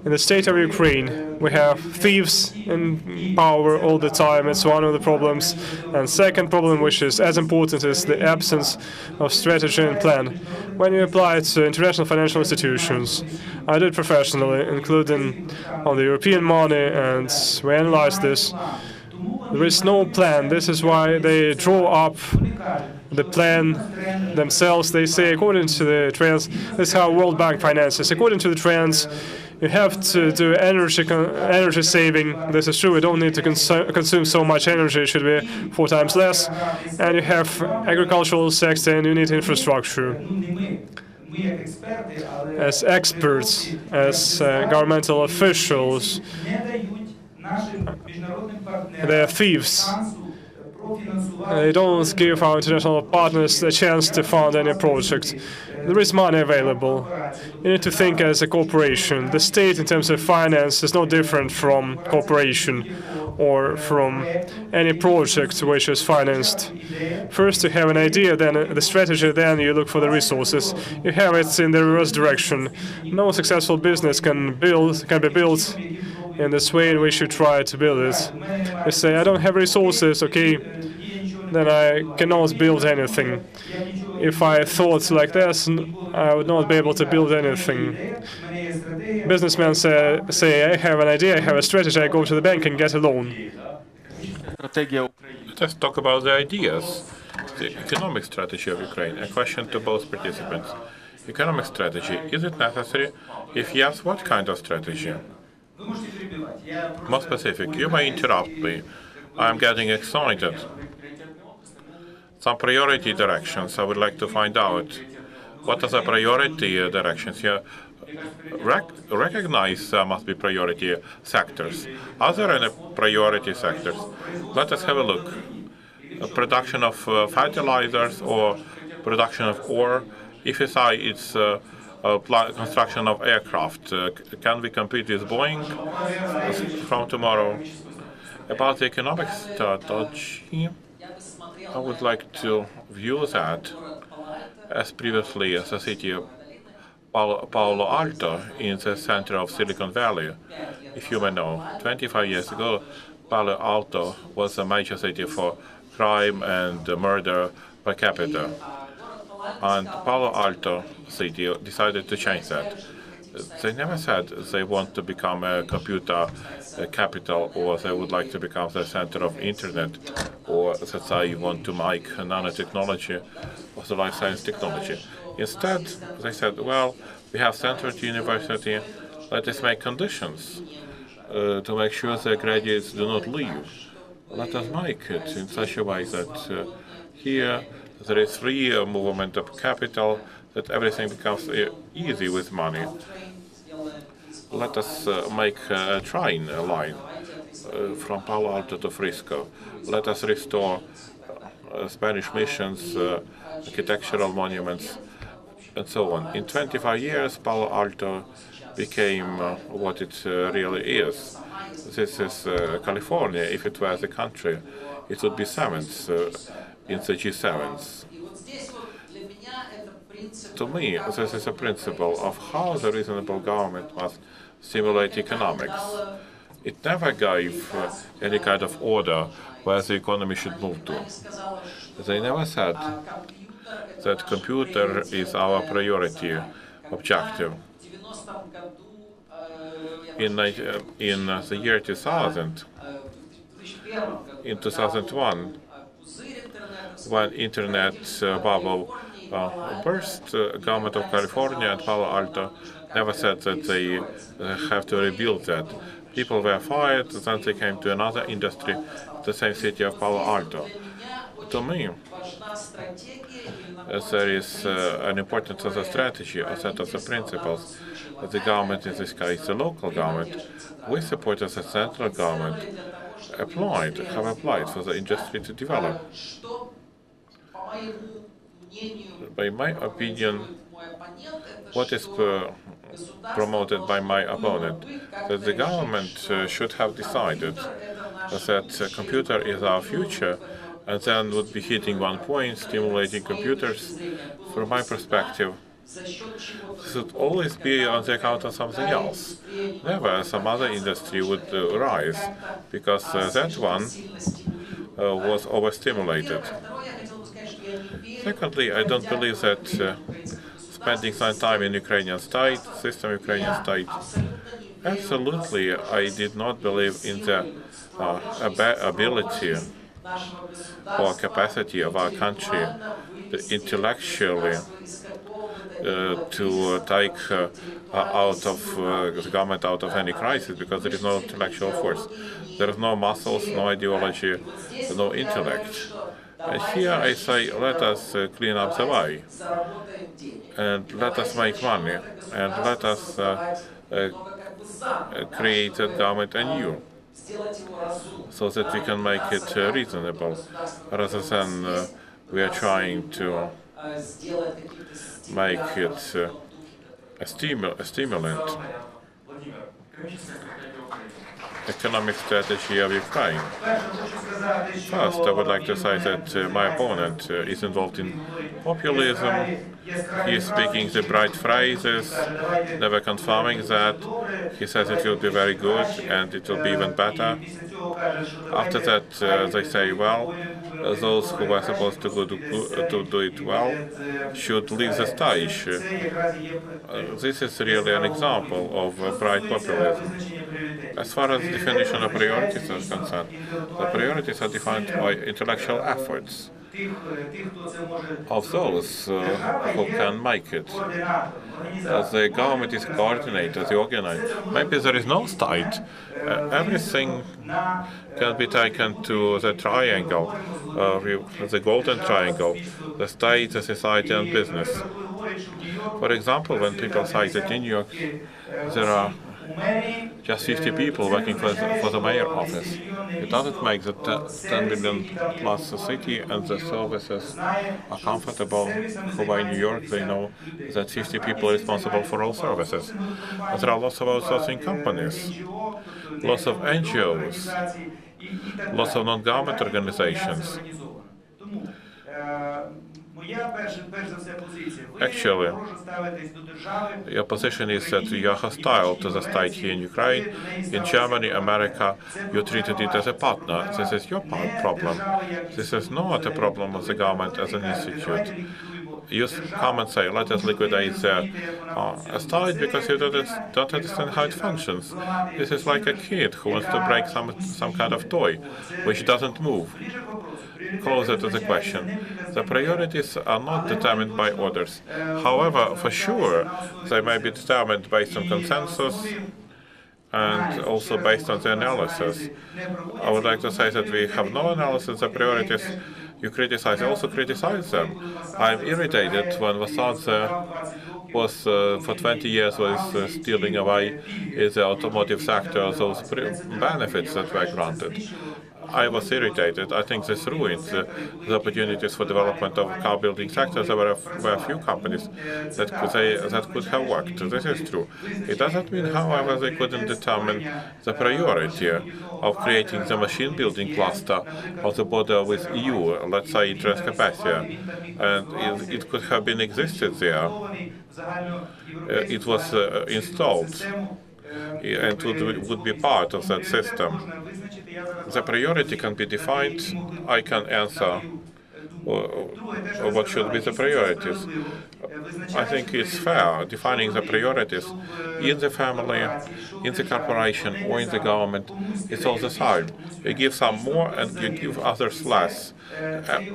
In the state of Ukraine, we have thieves in power all the time. It's one of the problems. And second problem, which is as important, is the absence of strategy and plan. When you apply it to international financial institutions, I did professionally, including on the European money, and we analyzed this. There is no plan. This is why they draw up the plan themselves. They say, according to the trends, this is how World Bank finances. According to the trends, you have to do energy saving. This is true. We don't need to consume so much energy. It should be 4 times less. And you have agricultural sector, and you need infrastructure. As experts, as governmental officials, they are thieves. They don't give our international partners the chance to fund any project. There is money available. You need to think as a corporation. The state, in terms of finance, is no different from corporation or from any project which is financed. First, you have an idea, then the strategy, then you look for the resources. You have it in the reverse direction. No successful business can be built in this way in which you try to build it. You say, I don't have resources, okay, then I cannot build anything. If I thought like this, I would not be able to build anything. Businessmen say, I have an idea, I have a strategy, I go to the bank and get a loan. Let's talk about the ideas, the economic strategy of Ukraine. A question to both participants. Economic strategy, is it necessary? If yes, what kind of strategy? More specific, you may interrupt me. I am getting excited. Some priority directions I would like to find out. What are the priority directions here? Recognize there must be priority sectors. Are there any priority sectors? Let us have a look. Production of fertilizers or production of ore. If you say it's construction of aircraft, can we compete with Boeing from tomorrow? About the economic strategy, I would like to view that as previously as the city of Palo Alto in the center of Silicon Valley. If you may know, 25 years ago, Palo Alto was a major city for crime and murder per capita. And Palo Alto city decided to change that. They never said they want to become a computer capital, or they would like to become the center of internet, or that they want to make nanotechnology or the life science technology. Instead, they said, well, we have Stanford University, let us make conditions to make sure the graduates do not leave. Let us make it in such a way that here there is free movement of capital, that everything becomes easy with money. Let us make a train line from Palo Alto to Frisco. Let us restore Spanish missions, architectural monuments, and so on. In 25 years, Palo Alto became what it really is. This is California. If it were the country, it would be seventh in the G7s. To me, this is a principle of how the reasonable government must stimulate economics. It never gave any kind of order where the economy should move to. They never said that computer is our priority objective. In the year 2000, in 2001, when internet bubble burst, government of California and Palo Alto never said that they have to rebuild that. People were fired, then they came to another industry, the same city of Palo Alto. To me, there is an importance of the strategy, a set of the principles. The government, in this case the local government, with support of the central government, have applied for the industry to develop. By my opinion, what is promoted by my opponent, that the government should have decided that computer is our future, and then would be hitting one point, stimulating computers. From my perspective, should always be on the account of something else. Never some other industry would rise, because that one was overstimulated. Secondly, I don't believe that spending some time in Ukrainian state, Ukrainian state, absolutely, I did not believe in the ability or capacity of our country intellectually to take out of the government out of any crisis, because there is no intellectual force. There is no muscles, no ideology, no intellect. And here I say, let us clean up the way, and let us make money, and let us create a government anew, so that we can make it reasonable, rather than we are trying to make it a stimulant. Economic strategy of Ukraine. First, I would like to say that my opponent is involved in populism. He is speaking the bright phrases, never confirming that. He says it will be very good and it will be even better. After that, they say, well, those who were supposed to do it well should leave the stage. This is really an example of bright populism. As far as definition of priorities is concerned, the priorities are defined by intellectual efforts. of those who can make it. The government is coordinated, the organizer. Maybe there is no state. Everything can be taken to the triangle, the golden triangle, the state, the society, and business. For example, when people say that in New York there are just 50 people working for the mayor office, it doesn't make the 10 million plus the city, and the services are comfortable. Who are in New York, they know that 50 people are responsible for all services. There are lots of outsourcing companies, lots of NGOs, lots of non-government organizations. Actually, your position is that you are hostile to the state here in Ukraine. In Germany, America, you treated it as a partner. This is your problem. This is not a problem of the government as an institute. You come and say, let us liquidate the state because you don't understand how it functions. This is like a kid who wants to break some kind of toy, which doesn't move. Closer to the question. The priorities are not determined by orders. However, for sure, they may be determined based on consensus and also based on the analysis. I would like to say that we have no analysis of priorities. You criticize, I also criticize them. I'm irritated when Vasadze was for 20 years was stealing away in the automotive sector those benefits that were granted. I was irritated. I think this ruined the opportunities for development of car building sector. There were a few companies that could have worked. This is true. It doesn't mean, however, they couldn't determine the priority of creating the machine building cluster of the border with EU, let's say Transcarpathia, and it could have been existed there. It was installed and would be part of that system. The priority can be defined. I can answer what should be the priorities. I think it's fair defining the priorities in the family, in the corporation, or in the government. It's all the same. You give some more and you give others less.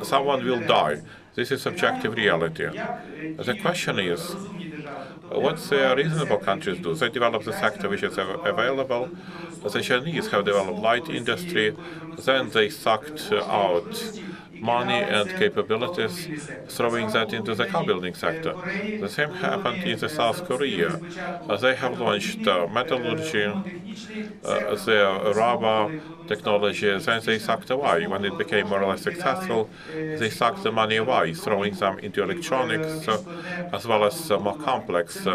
Someone will die. This is objective reality. The question is, what the reasonable countries do? They develop the sector which is available. The Chinese have developed light industry. Then they sucked out money and capabilities, throwing that into the car building sector. The same happened in the South Korea. They have launched metallurgy, their rubber technology, then they sucked away. When it became more or less successful, they sucked the money away, throwing them into electronics, as well as more complex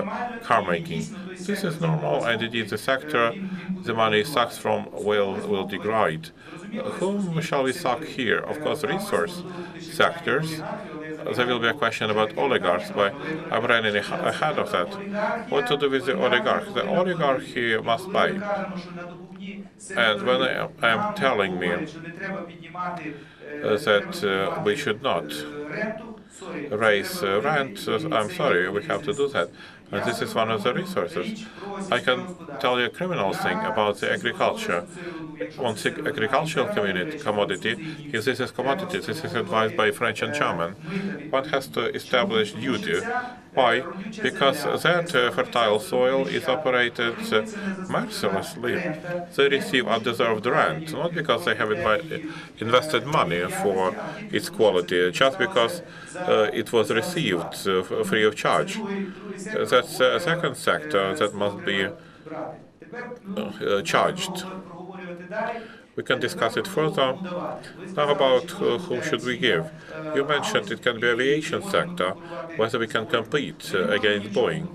car making. This is normal, and indeed the sector the money sucks from will degrade. Whom shall we suck here? Of course, resource sectors. There will be a question about oligarchs, but I'm running ahead of that. What to do with the oligarch? The oligarchy must pay. And when I am telling me that we should not raise rent, I'm sorry, we have to do that. And this is one of the resources. I can tell you a criminal thing about the agriculture. On the agricultural commodity, if this is commodity, this is advised by French and German. One has to establish duty. Why? Because that fertile soil is operated mercilessly. They receive undeserved rent, not because they have invested money for its quality, just because it was received free of charge. That's a second sector that must be charged. We can discuss it further. Now about whom should we give? You mentioned it can be aviation sector, whether we can compete against Boeing.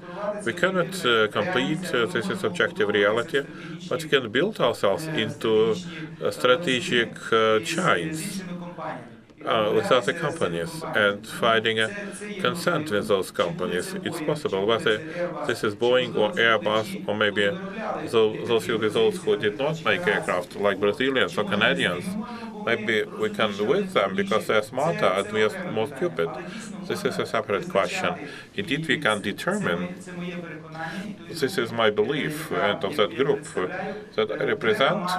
We cannot compete, this is objective reality, but we can build ourselves into strategic chains with other companies and finding a consent with those companies. It's possible, whether this is Boeing or Airbus, or maybe those will be those who did not make aircraft, like Brazilians or Canadians. Maybe we can with them because they're smarter and we are more stupid. This is a separate question. Indeed, we can determine, this is my belief and of that group that I represent,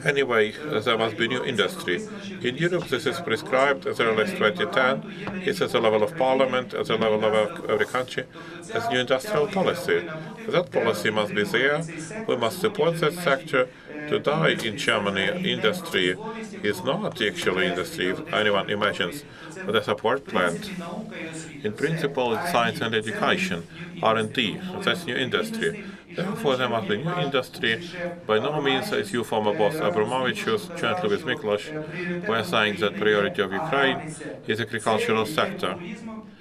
Anyway, there must be new industry. In Europe, this is prescribed as early as 2010. It's at the level of parliament, at the level of every country, as new industrial policy. That policy must be there. We must support that sector. Today in Germany, industry is not actually industry, if anyone imagines, but a support plant. In principle, it's science and education, R&D, that's new industry. Therefore, there must be new industry. By no means, as you former boss Abramovichus, jointly with Miklos, were saying that priority of Ukraine is agricultural sector.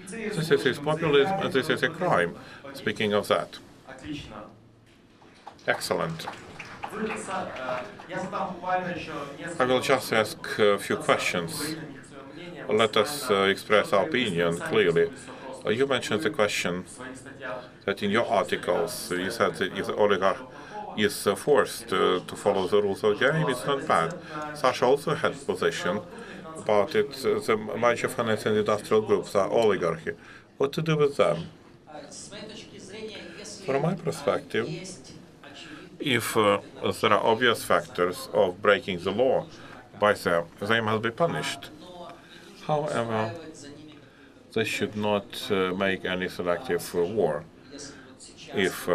This is populism and this is a crime, speaking of that. Excellent. I will just ask a few questions. Let us express our opinion clearly. You mentioned the question that in your articles you said that if the oligarch is forced to follow the rules of the game, it's not bad. Sasha also had position about it. The major finance and industrial groups are oligarchy. What to do with them? From my perspective, if there are obvious factors of breaking the law by them, they must be punished. However, they should not make any selective war. If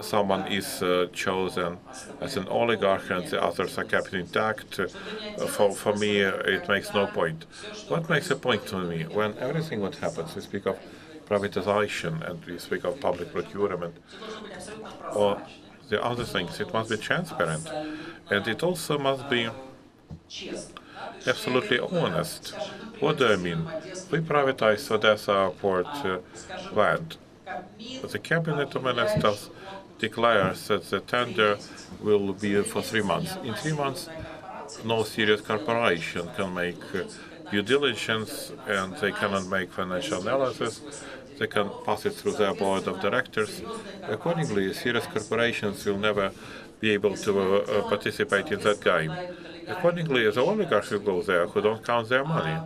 someone is chosen as an oligarch and the others are kept intact, for me it makes no point. What makes a point to me? When everything what happens, we speak of privatization and we speak of public procurement, or the other things, it must be transparent. And it also must be absolutely honest. What do I mean? We privatized Odessa port land. The cabinet of ministers declares that the tender will be for 3 months. In 3 months, no serious corporation can make due diligence and they cannot make financial analysis. They can pass it through their board of directors. Accordingly, serious corporations will never be able to participate in that game. Accordingly, the oligarchs will go there who don't count their money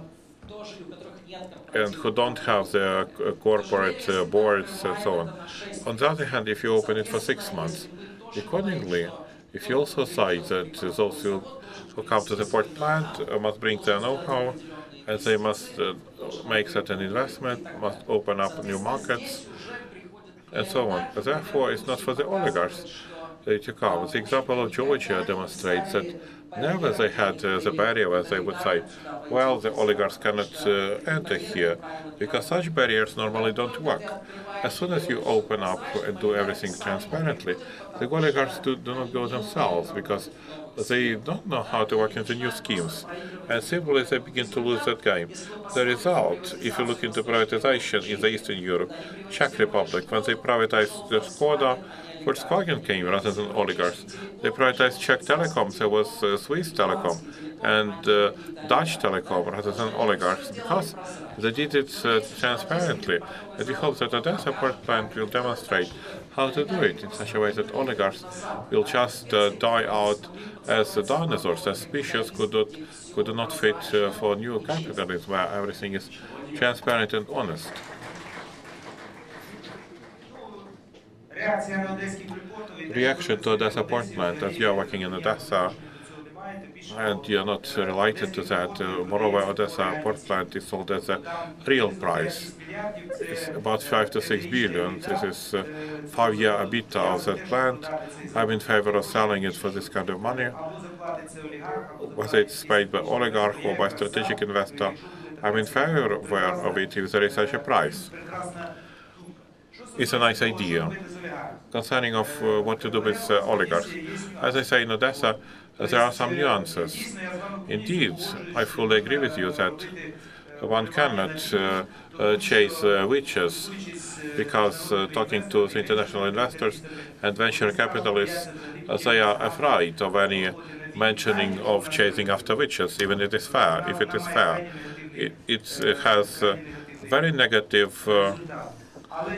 and who don't have their corporate boards and so on. On the other hand, if you open it for 6 months, accordingly, if you also say that those who come to the port plant must bring their know-how and they must make certain investment, must open up new markets, and so on. Therefore, it's not for the oligarchs to come. The example of Georgia demonstrates that never they had the barrier where they would say, well, the oligarchs cannot enter here, because such barriers normally don't work. As soon as you open up and do everything transparently, the oligarchs do not go themselves, because they don't know how to work in the new schemes. And simply they begin to lose that game. The result, if you look into privatization in the Eastern Europe, Czech Republic, when they privatized the Skoda, Volkswagen came rather than oligarchs. They privatized Czech Telecom, there was Swiss Telecom, and Dutch Telecom rather than oligarchs, because they did it transparently. And we hope that Odessa port plant will demonstrate how to do it in such a way that oligarchs will just die out as dinosaurs, as species who do not fit for new capitalism where everything is transparent and honest. Reaction to Odessa port plant, as you are working in Odessa and you are not related to that. Moreover, Odessa port plant is sold as a real price. It's about 5 to 6 billion. This is 5-year EBITDA of that plant. I'm in favor of selling it for this kind of money, whether it's paid by oligarch or by strategic investor. I'm in favor of it if there is such a price. It's a nice idea. Concerning of what to do with oligarchs, as I say in Odessa, there are some nuances. Indeed, I fully agree with you that one cannot chase witches, because talking to the international investors and venture capitalists, they are afraid of any mentioning of chasing after witches, even if it is fair. If it is fair, it has a very negative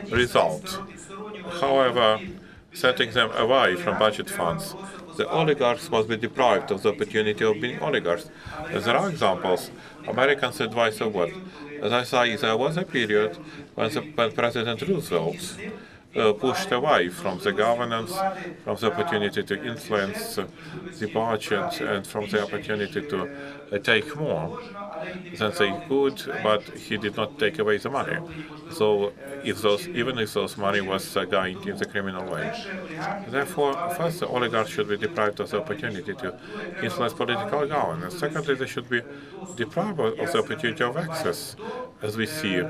result. However, setting them away from budget funds, the oligarchs must be deprived of the opportunity of being oligarchs. There are examples. Americans advise of what? As I say, there was a period when President Roosevelt pushed away from the governance, from the opportunity to influence the budget, and from the opportunity to take more than they could, but he did not take away the money. So even if those money was going in the criminal way. Therefore, first, the oligarchs should be deprived of the opportunity to influence political governance. Secondly, they should be deprived of the opportunity of access, as we see.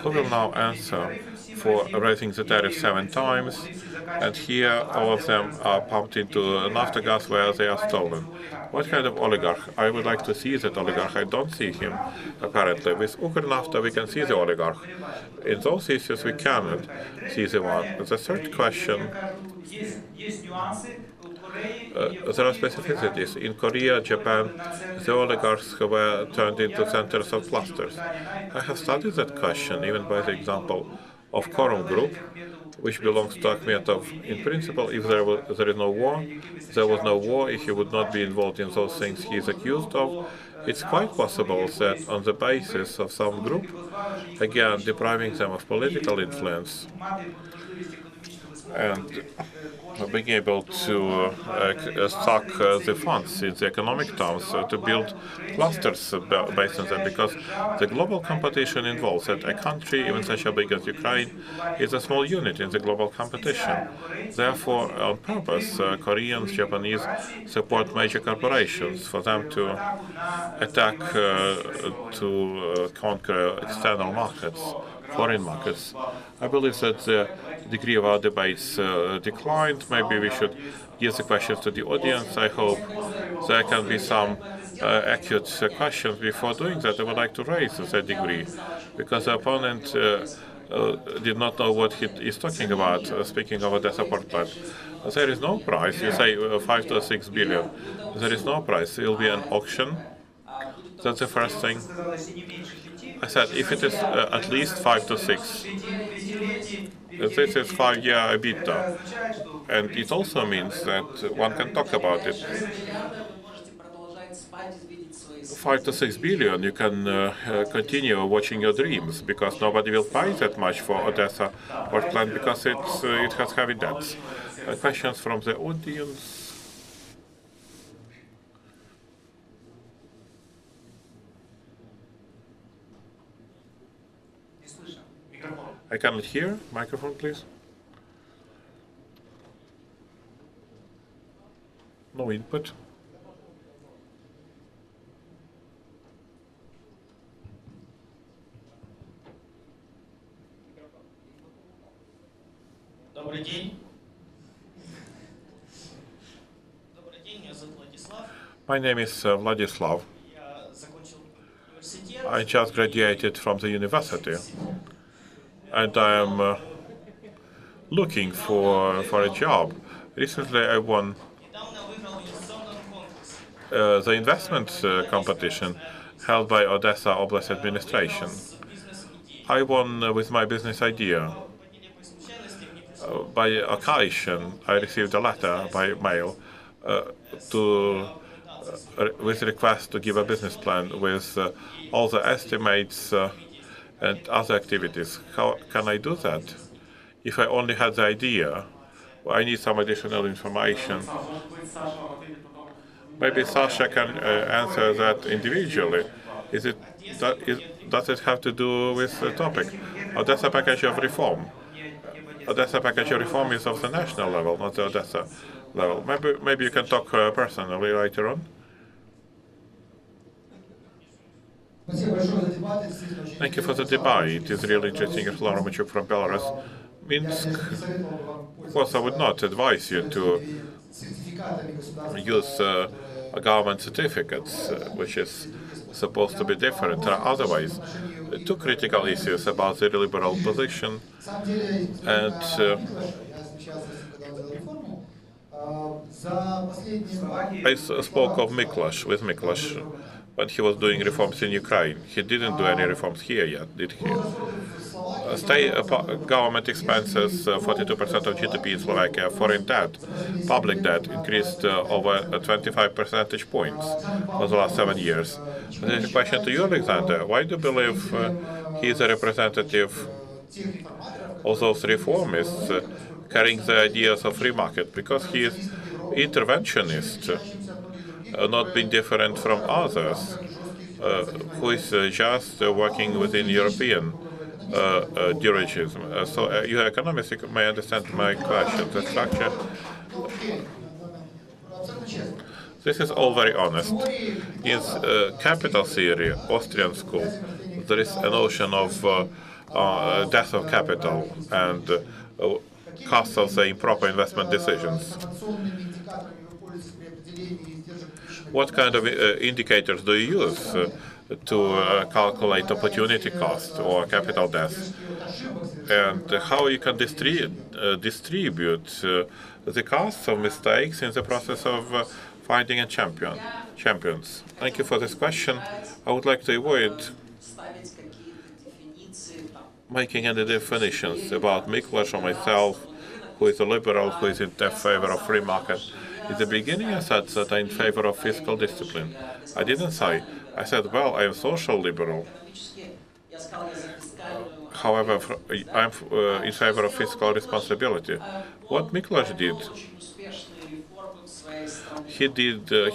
Who will now answer for raising the tariff 7 times, and here all of them are pumped into Naftogaz where they are stolen. What kind of oligarch? I would like to see that oligarch. I don't see him, apparently. With Ukernafta, we can see the oligarch. In those issues, we cannot see the one. The third question, there are specificities. In Korea, Japan, the oligarchs were turned into centers of clusters. I have studied that question, even by the example of Quorum Group, which belongs to Akhmetov. In principle, if there is no war, there was no war. If he would not be involved in those things he is accused of, it's quite possible that on the basis of some group, again, depriving them of political influence and being able to stock the funds in the economic terms to build clusters based on them, because the global competition involves that a country, even such a big as Ukraine, is a small unit in the global competition. Therefore, on purpose, Koreans, Japanese support major corporations for them to attack, to conquer external markets, foreign markets. I believe that the degree of our debates declined. Maybe we should give the questions to the audience. I hope there can be some accurate questions. Before doing that, I would like to raise the degree, because the opponent did not know what he is talking about, speaking of Odessa port plant. There is no price. You say 5 to 6 billion. There is no price. It will be an auction. That's the first thing. I said, if it is at least 5 to 6, this is 5-year EBITDA, and it also means that one can talk about it. 5 to 6 billion, you can continue watching your dreams, because nobody will pay that much for Odessa port plant, because it has heavy debts. Questions from the audience? I cannot hear. Microphone, please. No input. Добрый день. Добрый день, меня зовут Владислав. My name is Vladislav. Я закончил университет. I just graduated from the university, and I am looking for a job. Recently, I won Недавно выиграл инвестиционный конкурс. the investment competition held by Odessa Oblast Administration. I won with my business idea. By occasion, I received a letter by mail with request to give a business plan with all the estimates and other activities. How can I do that? If I only had the idea, I need some additional information. Maybe Sasha can answer that individually. Does it have to do with the topic? Odessa package of reform. Odessa package of reform is of the national level, not the Odessa level. Maybe you can talk personally later on. Thank you for the debate. It is really interesting. Floromachuk from Belarus. Minsk, of course, I would not advise you to use government certificates, which is supposed to be different. There are otherwise two critical issues about the liberal position, and I spoke of with Miklos, when he was doing reforms in Ukraine. He didn't do any reforms here yet, did he? Government expenses, 42% of GDP in Slovakia. Foreign debt, public debt, increased over 25 percentage points for the last 7 years. There's a question to you, Alexander. Why do you believe he is a representative of those reformists carrying the ideas of free market, because he is interventionist, not being different from others, who is just working within European dirigism. So you economists may understand my question. The structure. This is all very honest. In capital theory, Austrian school, there is a notion of death of capital and cost of the improper investment decisions. What kind of indicators do you use to calculate opportunity cost or capital death? And how you can distribute the costs of mistakes in the process of finding a champions? Thank you for this question. I would like to avoid making any definitions about Miklos or myself, who is a liberal, who is in favor of free market. In the beginning, I said that I'm in favor of fiscal discipline. I didn't say. I said, well, I am social liberal. However, I'm in favor of fiscal responsibility. What Miklos did,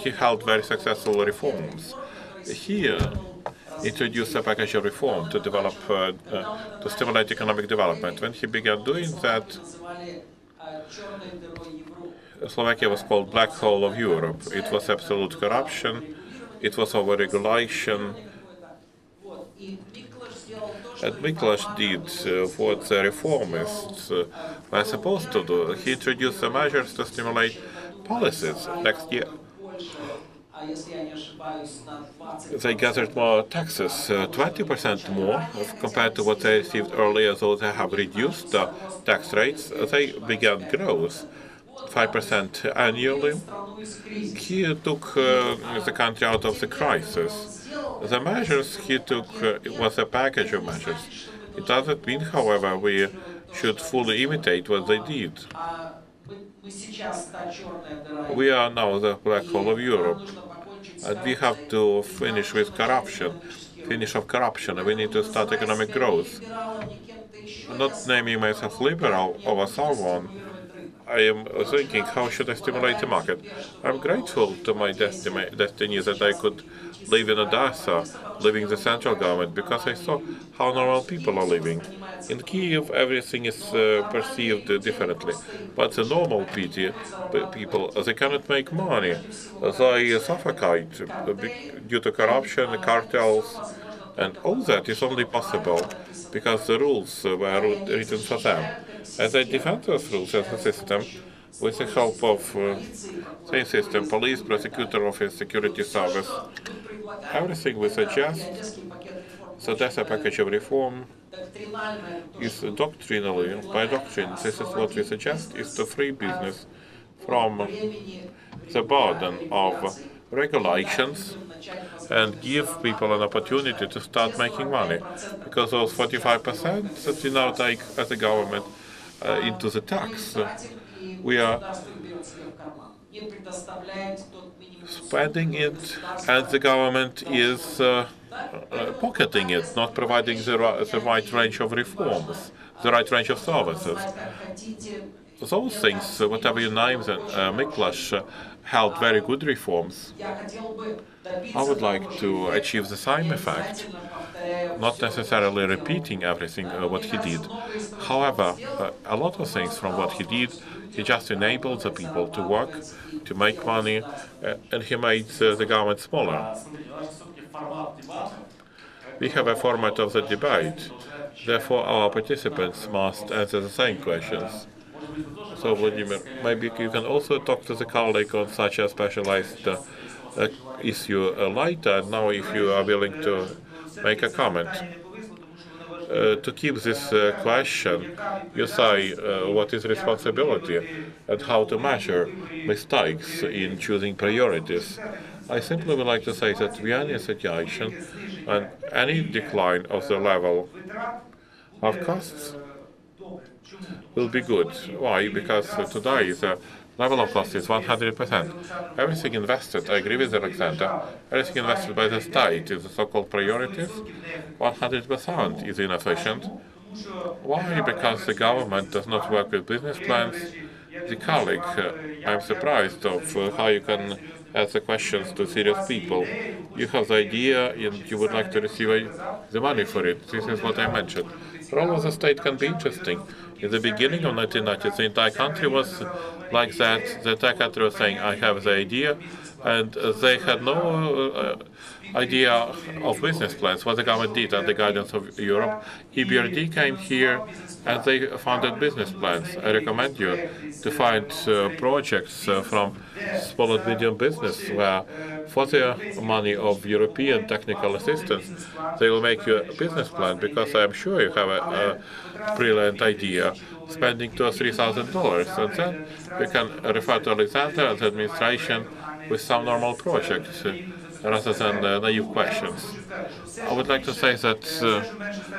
he held very successful reforms. He introduced a package of reform to develop, to stimulate economic development. When he began doing that, Slovakia was called black hole of Europe. It was absolute corruption. It was over-regulation. And Miklos did what the reformists were supposed to do. He introduced the measures to stimulate policies. Next year, they gathered more taxes, 20% more compared to what they received earlier, so they have reduced the tax rates. They began growth, 5% annually. He took the country out of the crisis. The measures he took was a package of measures. It doesn't mean, however, we should fully imitate what they did. We are now the black hole of Europe, and we have to finish with corruption. Finish of corruption, and we need to start economic growth. I'm not naming myself liberal over someone. I am thinking, how should I stimulate the market? I'm grateful to my destiny that I could live in Odessa, living the central government, because I saw how normal people are living. In Kiev, everything is perceived differently, but the normal people, they cannot make money. They suffocate due to corruption, cartels, and all that is only possible because the rules were written for them. As they defend those rules as a system, with the help of same system, police, prosecutor office, security service, everything we suggest, so that's a package of reform, is doctrinally, by doctrine, this is what we suggest, is to free business from the burden of regulations and give people an opportunity to start making money. Because those 45% that we now take as a government into the tax, we are spending it, and the government is pocketing it, not providing the right range of reforms, the right range of services. Those things, whatever you name them, Miklos held very good reforms. I would like to achieve the same effect, not necessarily repeating everything what he did. However, a lot of things from what he did, he just enabled the people to work, to make money, and he made the government smaller. We have a format of the debate, therefore our participants must answer the same questions. So, Vladimir, maybe you can also talk to the colleague on such a specialized issue later, now if you are willing to make a comment. To keep this question, you say what is responsibility and how to measure mistakes in choosing priorities. I simply would like to say that we are in a situation and any decline of the level of costs will be good. Why? Because today the level of cost is 100%. Everything invested, I agree with Alexandr, everything invested by the state in the so-called priorities, 100% is inefficient. Why? Because the government does not work with business plans. The colleague, I'm surprised of how you can ask the questions to serious people. You have the idea and you would like to receive the money for it. This is what I mentioned. The role of the state can be interesting. In the beginning of 1990s, the entire country was like that. The entire country was saying, I have the idea, and they had no idea of business plans. What the government did under the guidance of Europe, EBRD came here and they funded business plans. I recommend you to find projects from small and medium business where for the money of European technical assistance, they will make you a business plan, because I'm sure you have a brilliant idea, spending $2,000 or $3,000, and then you can refer to Alexandr and the administration with some normal projects rather than naive questions. I would like to say that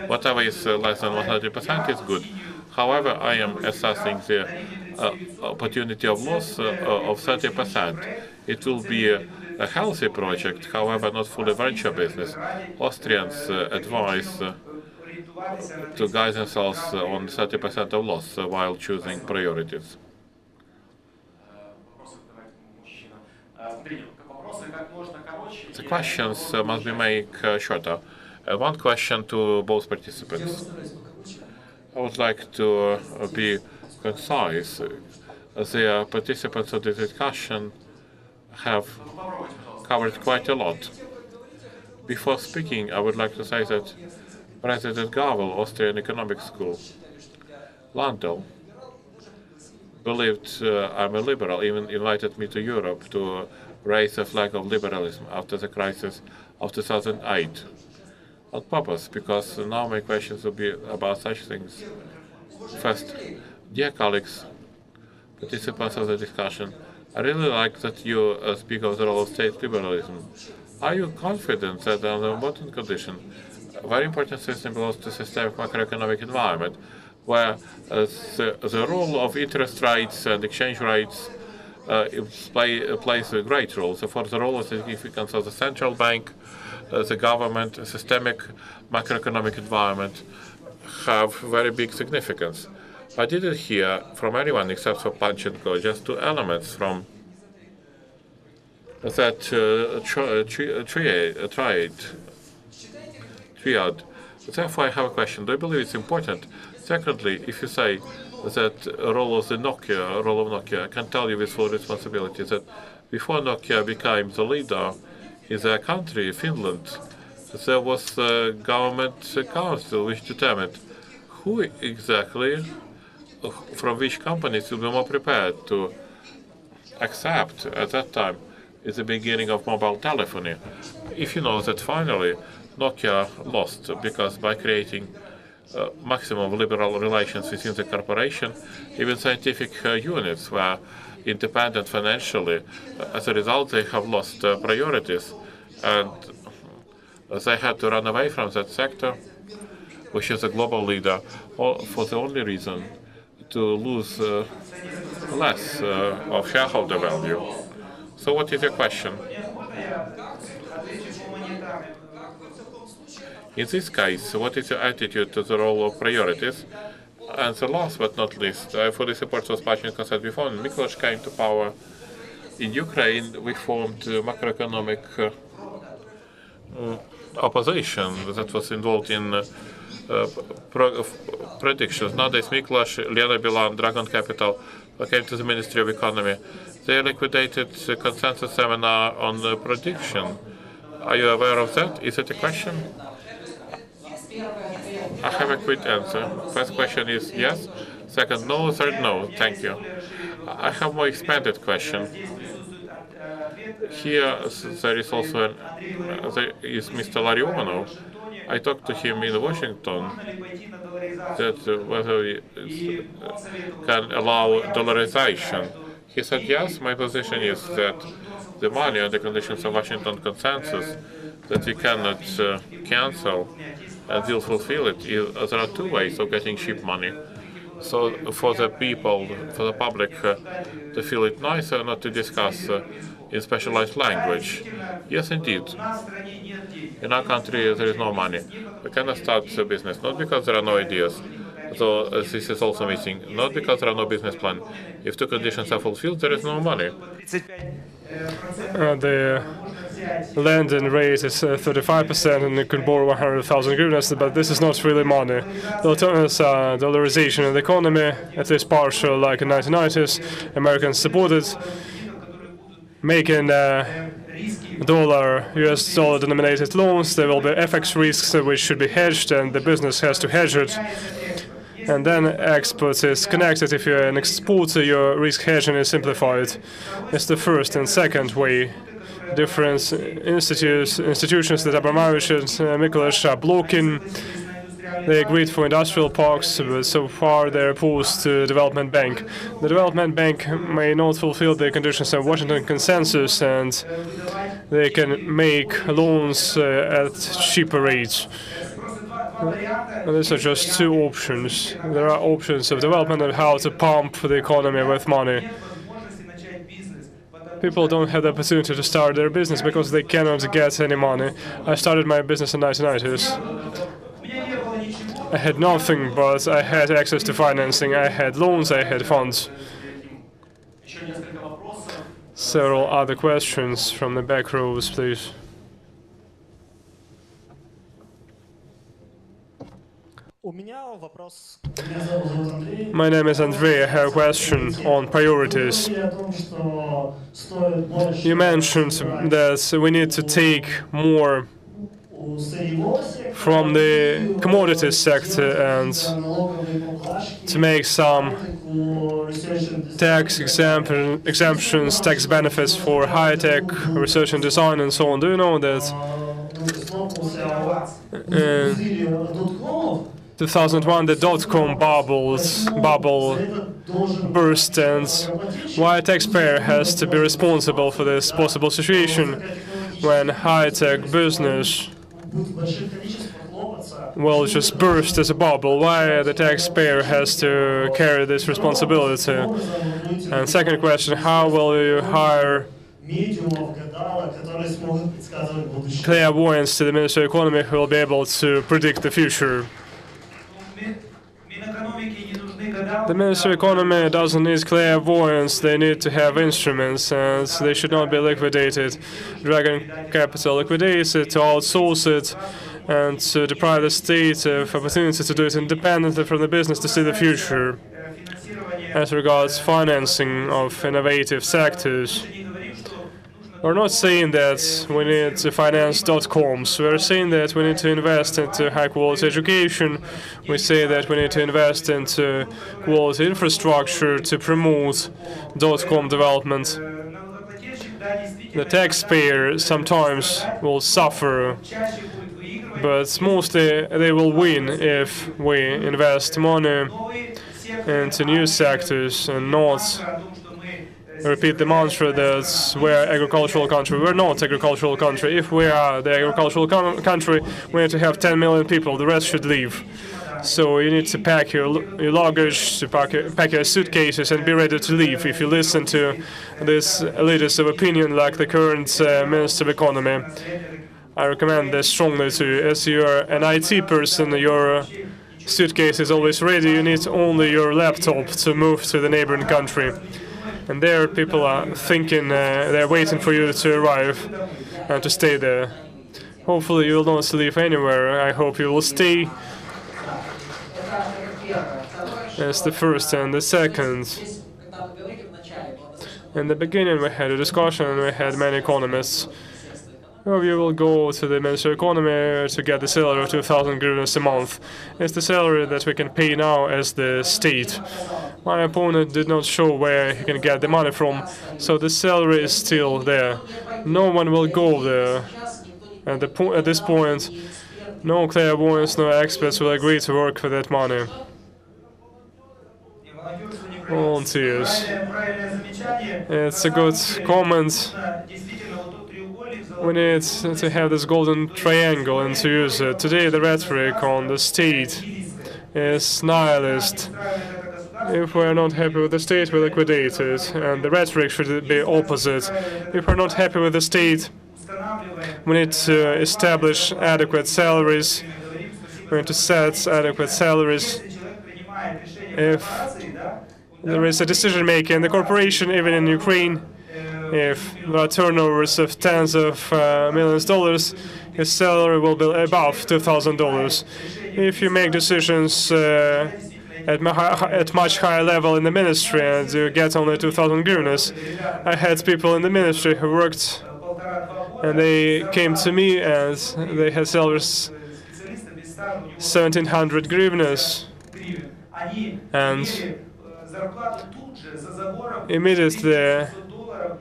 whatever is less than 100% is good. However, I am assessing the opportunity of loss of 30%. It will be a healthy project, however, not fully venture business. Austrians advise to guide themselves on 30% of loss while choosing priorities. The questions must be made shorter. One question to both participants. I would like to be concise. The participants of the discussion have covered quite a lot. Before speaking, I would like to say that President Gavel, Austrian Economic School, Landau, believed I'm a liberal, even invited me to Europe to raise the flag of liberalism after the crisis of 2008. On purpose, because now my questions will be about such things. First, dear colleagues, participants of the discussion, I really like that you speak of the role of state liberalism. Are you confident that under modern conditions, a very important system belongs to systemic macroeconomic environment, where the role of interest rates and exchange rates plays a great role. So for the role and significance of the central bank, the government, systemic macroeconomic environment have very big significance. I didn't hear from anyone except for Panchenko just two elements from that triad. Therefore, I have a question. Do you believe it's important? Secondly, if you say that role of Nokia, I can tell you with full responsibility that before Nokia became the leader in their country, Finland, there was a government council which determined who exactly from which companies will be more prepared to accept at that time is the beginning of mobile telephony. If you know that finally Nokia lost because by creating maximum liberal relations within the corporation, even scientific units were independent financially. As a result, they have lost priorities, and they had to run away from that sector, which is a global leader, for the only reason to lose less of shareholder value. So what is your question? In this case, what is your attitude to the role of priorities? And the last but not least, I fully support what Panchenko said before. When Miklos came to power in Ukraine, we formed macroeconomic opposition that was involved in predictions. Nowadays, Miklos, Lena Bilan, Dragon Capital came to the Ministry of Economy. They liquidated the consensus seminar on the prediction. Are you aware of that? Is it a question? I have a quick answer. First question is yes. Second, no. Third, no. Thank you. I have more expanded question. Here there is also there is Mr. Larionov. I talked to him in Washington that whether we can allow dollarization. He said yes. My position is that the money and the conditions of Washington consensus that we cannot cancel and will fulfill it. There are two ways of getting cheap money. So for the people, for the public, to feel it nicer, not to discuss in specialized language. Yes, indeed. In our country, there is no money. We cannot start a business, not because there are no ideas. So this is also missing, not because there are no business plan. If two conditions are fulfilled, there is no money. The lending rate is 35%, and you can borrow 100,000 hryvnias, but this is not really money. The alternatives are dollarization of the economy, at least partial, like in the 1990s. Americans supported making US dollar denominated loans. There will be FX risks which should be hedged, and the business has to hedge it. And then export is connected. If you're an exporter, your risk hedging is simplified. It's the first and second way. Different institutions that Abramovich and Mikuláš are blocking. They agreed for industrial parks, but so far they're opposed to the Development Bank. The Development Bank may not fulfill the conditions of Washington Consensus, and they can make loans at cheaper rates. These are just two options. There are options of development and how to pump the economy with money. People don't have the opportunity to start their business because they cannot get any money. I started my business in the 1990s. I had nothing, but I had access to financing. I had loans, I had funds. Several other questions from the back rows, please. My name is Andrei. I have a question on priorities. You mentioned that we need to take more from the commodities sector and to make some tax exemptions, tax benefits for high-tech research and design and so on. Do you know that 2001 the dot-com bubble burst, and why a taxpayer has to be responsible for this possible situation when high-tech business will just burst as a bubble? Why the taxpayer has to carry this responsibility? And second question, how will you hire clairvoyants to the Ministry of Economy who will be able to predict the future? The Ministry of Economy doesn't need clairvoyants, they need to have instruments, and they should not be liquidated. Dragon capital liquidates it, to outsource it, and to deprive the state of opportunity to do it independently from the business to see the future. As regards financing of innovative sectors, we're not saying that we need to finance dot-coms. We're saying that we need to invest into high-quality education. We say that we need to invest into quality infrastructure to promote dot-com development. The taxpayer sometimes will suffer, but mostly they will win if we invest money into new sectors and not repeat the mantra that we're an agricultural country. We're not an agricultural country. If we are the agricultural country, we need to have 10 million people. The rest should leave. So you need to pack your luggage, to pack your suitcases, and be ready to leave. If you listen to these leaders of opinion, like the current Minister of Economy, I recommend this strongly to you. As you're an IT person, your suitcase is always ready. You need only your laptop to move to the neighboring country. And there people are thinking, they're waiting for you to arrive and to stay there. Hopefully you will not leave anywhere. I hope you will stay. That's the first. And the second, in the beginning we had a discussion and we had many economists. Oh, you will go to the Ministry of Economy to get the salary of 2,000 hryvnias a month. It's the salary that we can pay now as the state. My opponent did not show where he can get the money from, so the salary is still there. No one will go there. At this point, no clairvoyants, no experts will agree to work for that money. Volunteers. It's a good comment. We need to have this golden triangle and to use it. Today the rhetoric on the state is nihilist. If we're not happy with the state, we liquidate it. And the rhetoric should be opposite. If we're not happy with the state, we need to establish adequate salaries. We need to set adequate salaries. If there is a decision making in the corporation, even in Ukraine, if there are turnovers of tens of millions of dollars, his salary will be above $2,000. If you make decisions at much higher level in the ministry and you get only 2,000 hryvnias, I had people in the ministry who worked and they came to me and they had salaries 1,700 hryvnias, and immediately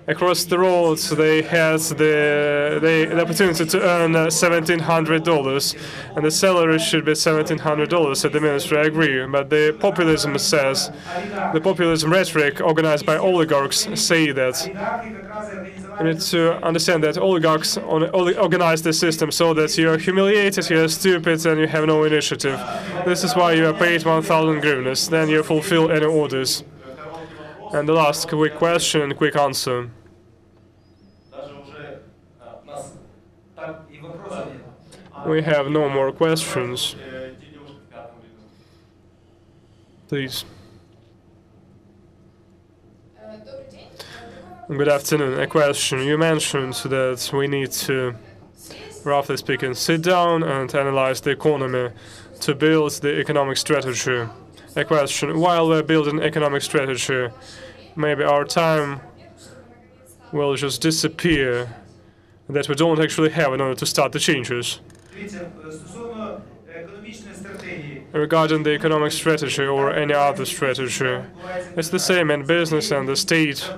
across the road they had the opportunity to earn $1,700, and the salary should be $1,700 at the ministry. I agree, but the populism says, the populism rhetoric organized by oligarchs say that. You need to understand that oligarchs organize the system so that you're humiliated, you're stupid, and you have no initiative. This is why you are paid 1,000 hryvnias. Then you fulfill any orders. And the last quick question and quick answer. We have no more questions. Please. Good afternoon. A question. You mentioned that we need to, roughly speaking, sit down and analyze the economy to build the economic strategy. A question. While we're building economic strategy, maybe our time will just disappear, that we don't actually have in order to start the changes. Regarding the economic strategy or any other strategy, it's the same in business and the state.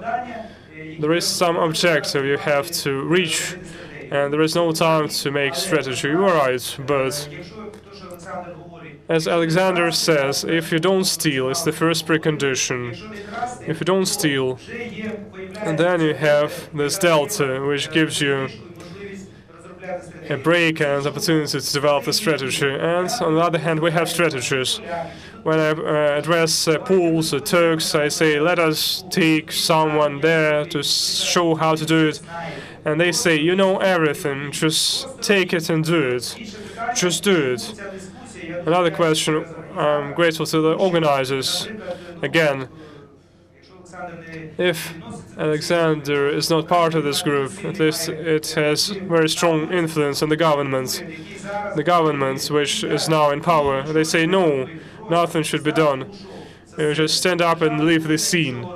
There is some objective you have to reach, and there is no time to make strategy. You are right, but as Alexandr says, if you don't steal, it's the first precondition. If you don't steal, and then you have this delta, which gives you a break and opportunity to develop the strategy. And on the other hand, we have strategies. When I address Poles or Turks, I say, let us take someone there to show how to do it. And they say, you know everything, just take it and do it. Just do it. Another question, I'm grateful to the organizers. Again, if Alexandr is not part of this group, at least it has very strong influence on the government. The government, which is now in power, they say, no, nothing should be done. You just stand up and leave the scene.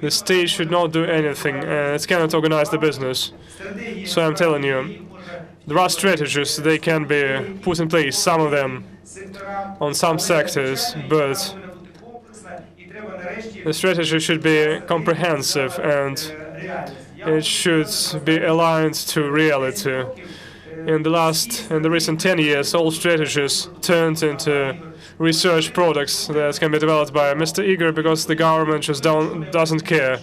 The state should not do anything, and it cannot organize the business. So I'm telling you, there are strategies, they can be put in place, some of them, on some sectors, but the strategy should be comprehensive and it should be aligned to reality. In the recent 10 years, all strategies turned into research products that can be developed by Mr. Igor because the government just doesn't care.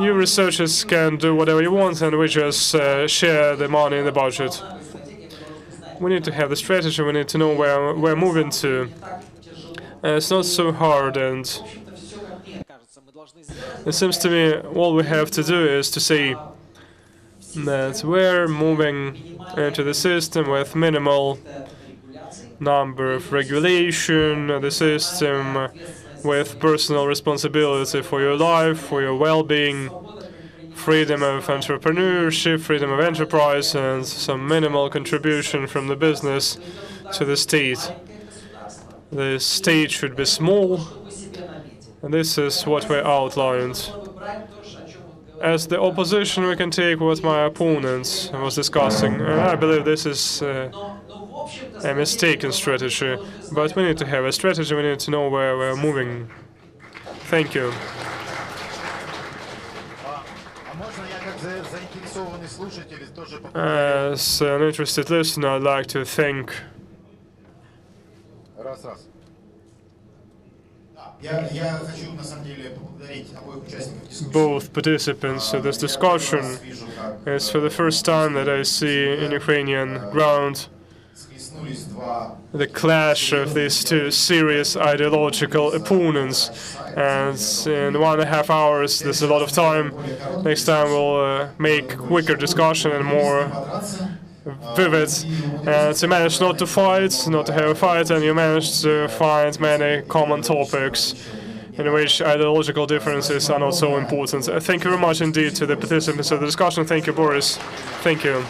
You researchers can do whatever you want and we just share the money in the budget. We need to have the strategy, we need to know where we're moving to. It's not so hard, and it seems to me all we have to do is to say that we're moving into the system with minimal number of regulation, the system with personal responsibility for your life, for your well-being, freedom of entrepreneurship, freedom of enterprise, and some minimal contribution from the business to the state. The state should be small, and this is what we outlined. As the opposition, we can take what my opponent was discussing. I believe this is a mistaken strategy, but we need to have a strategy, we need to know where we're moving. Thank you. As an interested listener, I'd like to thank both participants in this discussion. It's for the first time that I see in Ukrainian ground the clash of these two serious ideological opponents. And in 1.5 hours, there's a lot of time. Next time we'll make quicker discussion and more vivid. And you managed not to fight, not to have a fight, and you managed to find many common topics in which ideological differences are not so important. Thank you very much indeed to the participants of the discussion. Thank you, Boris. Thank you.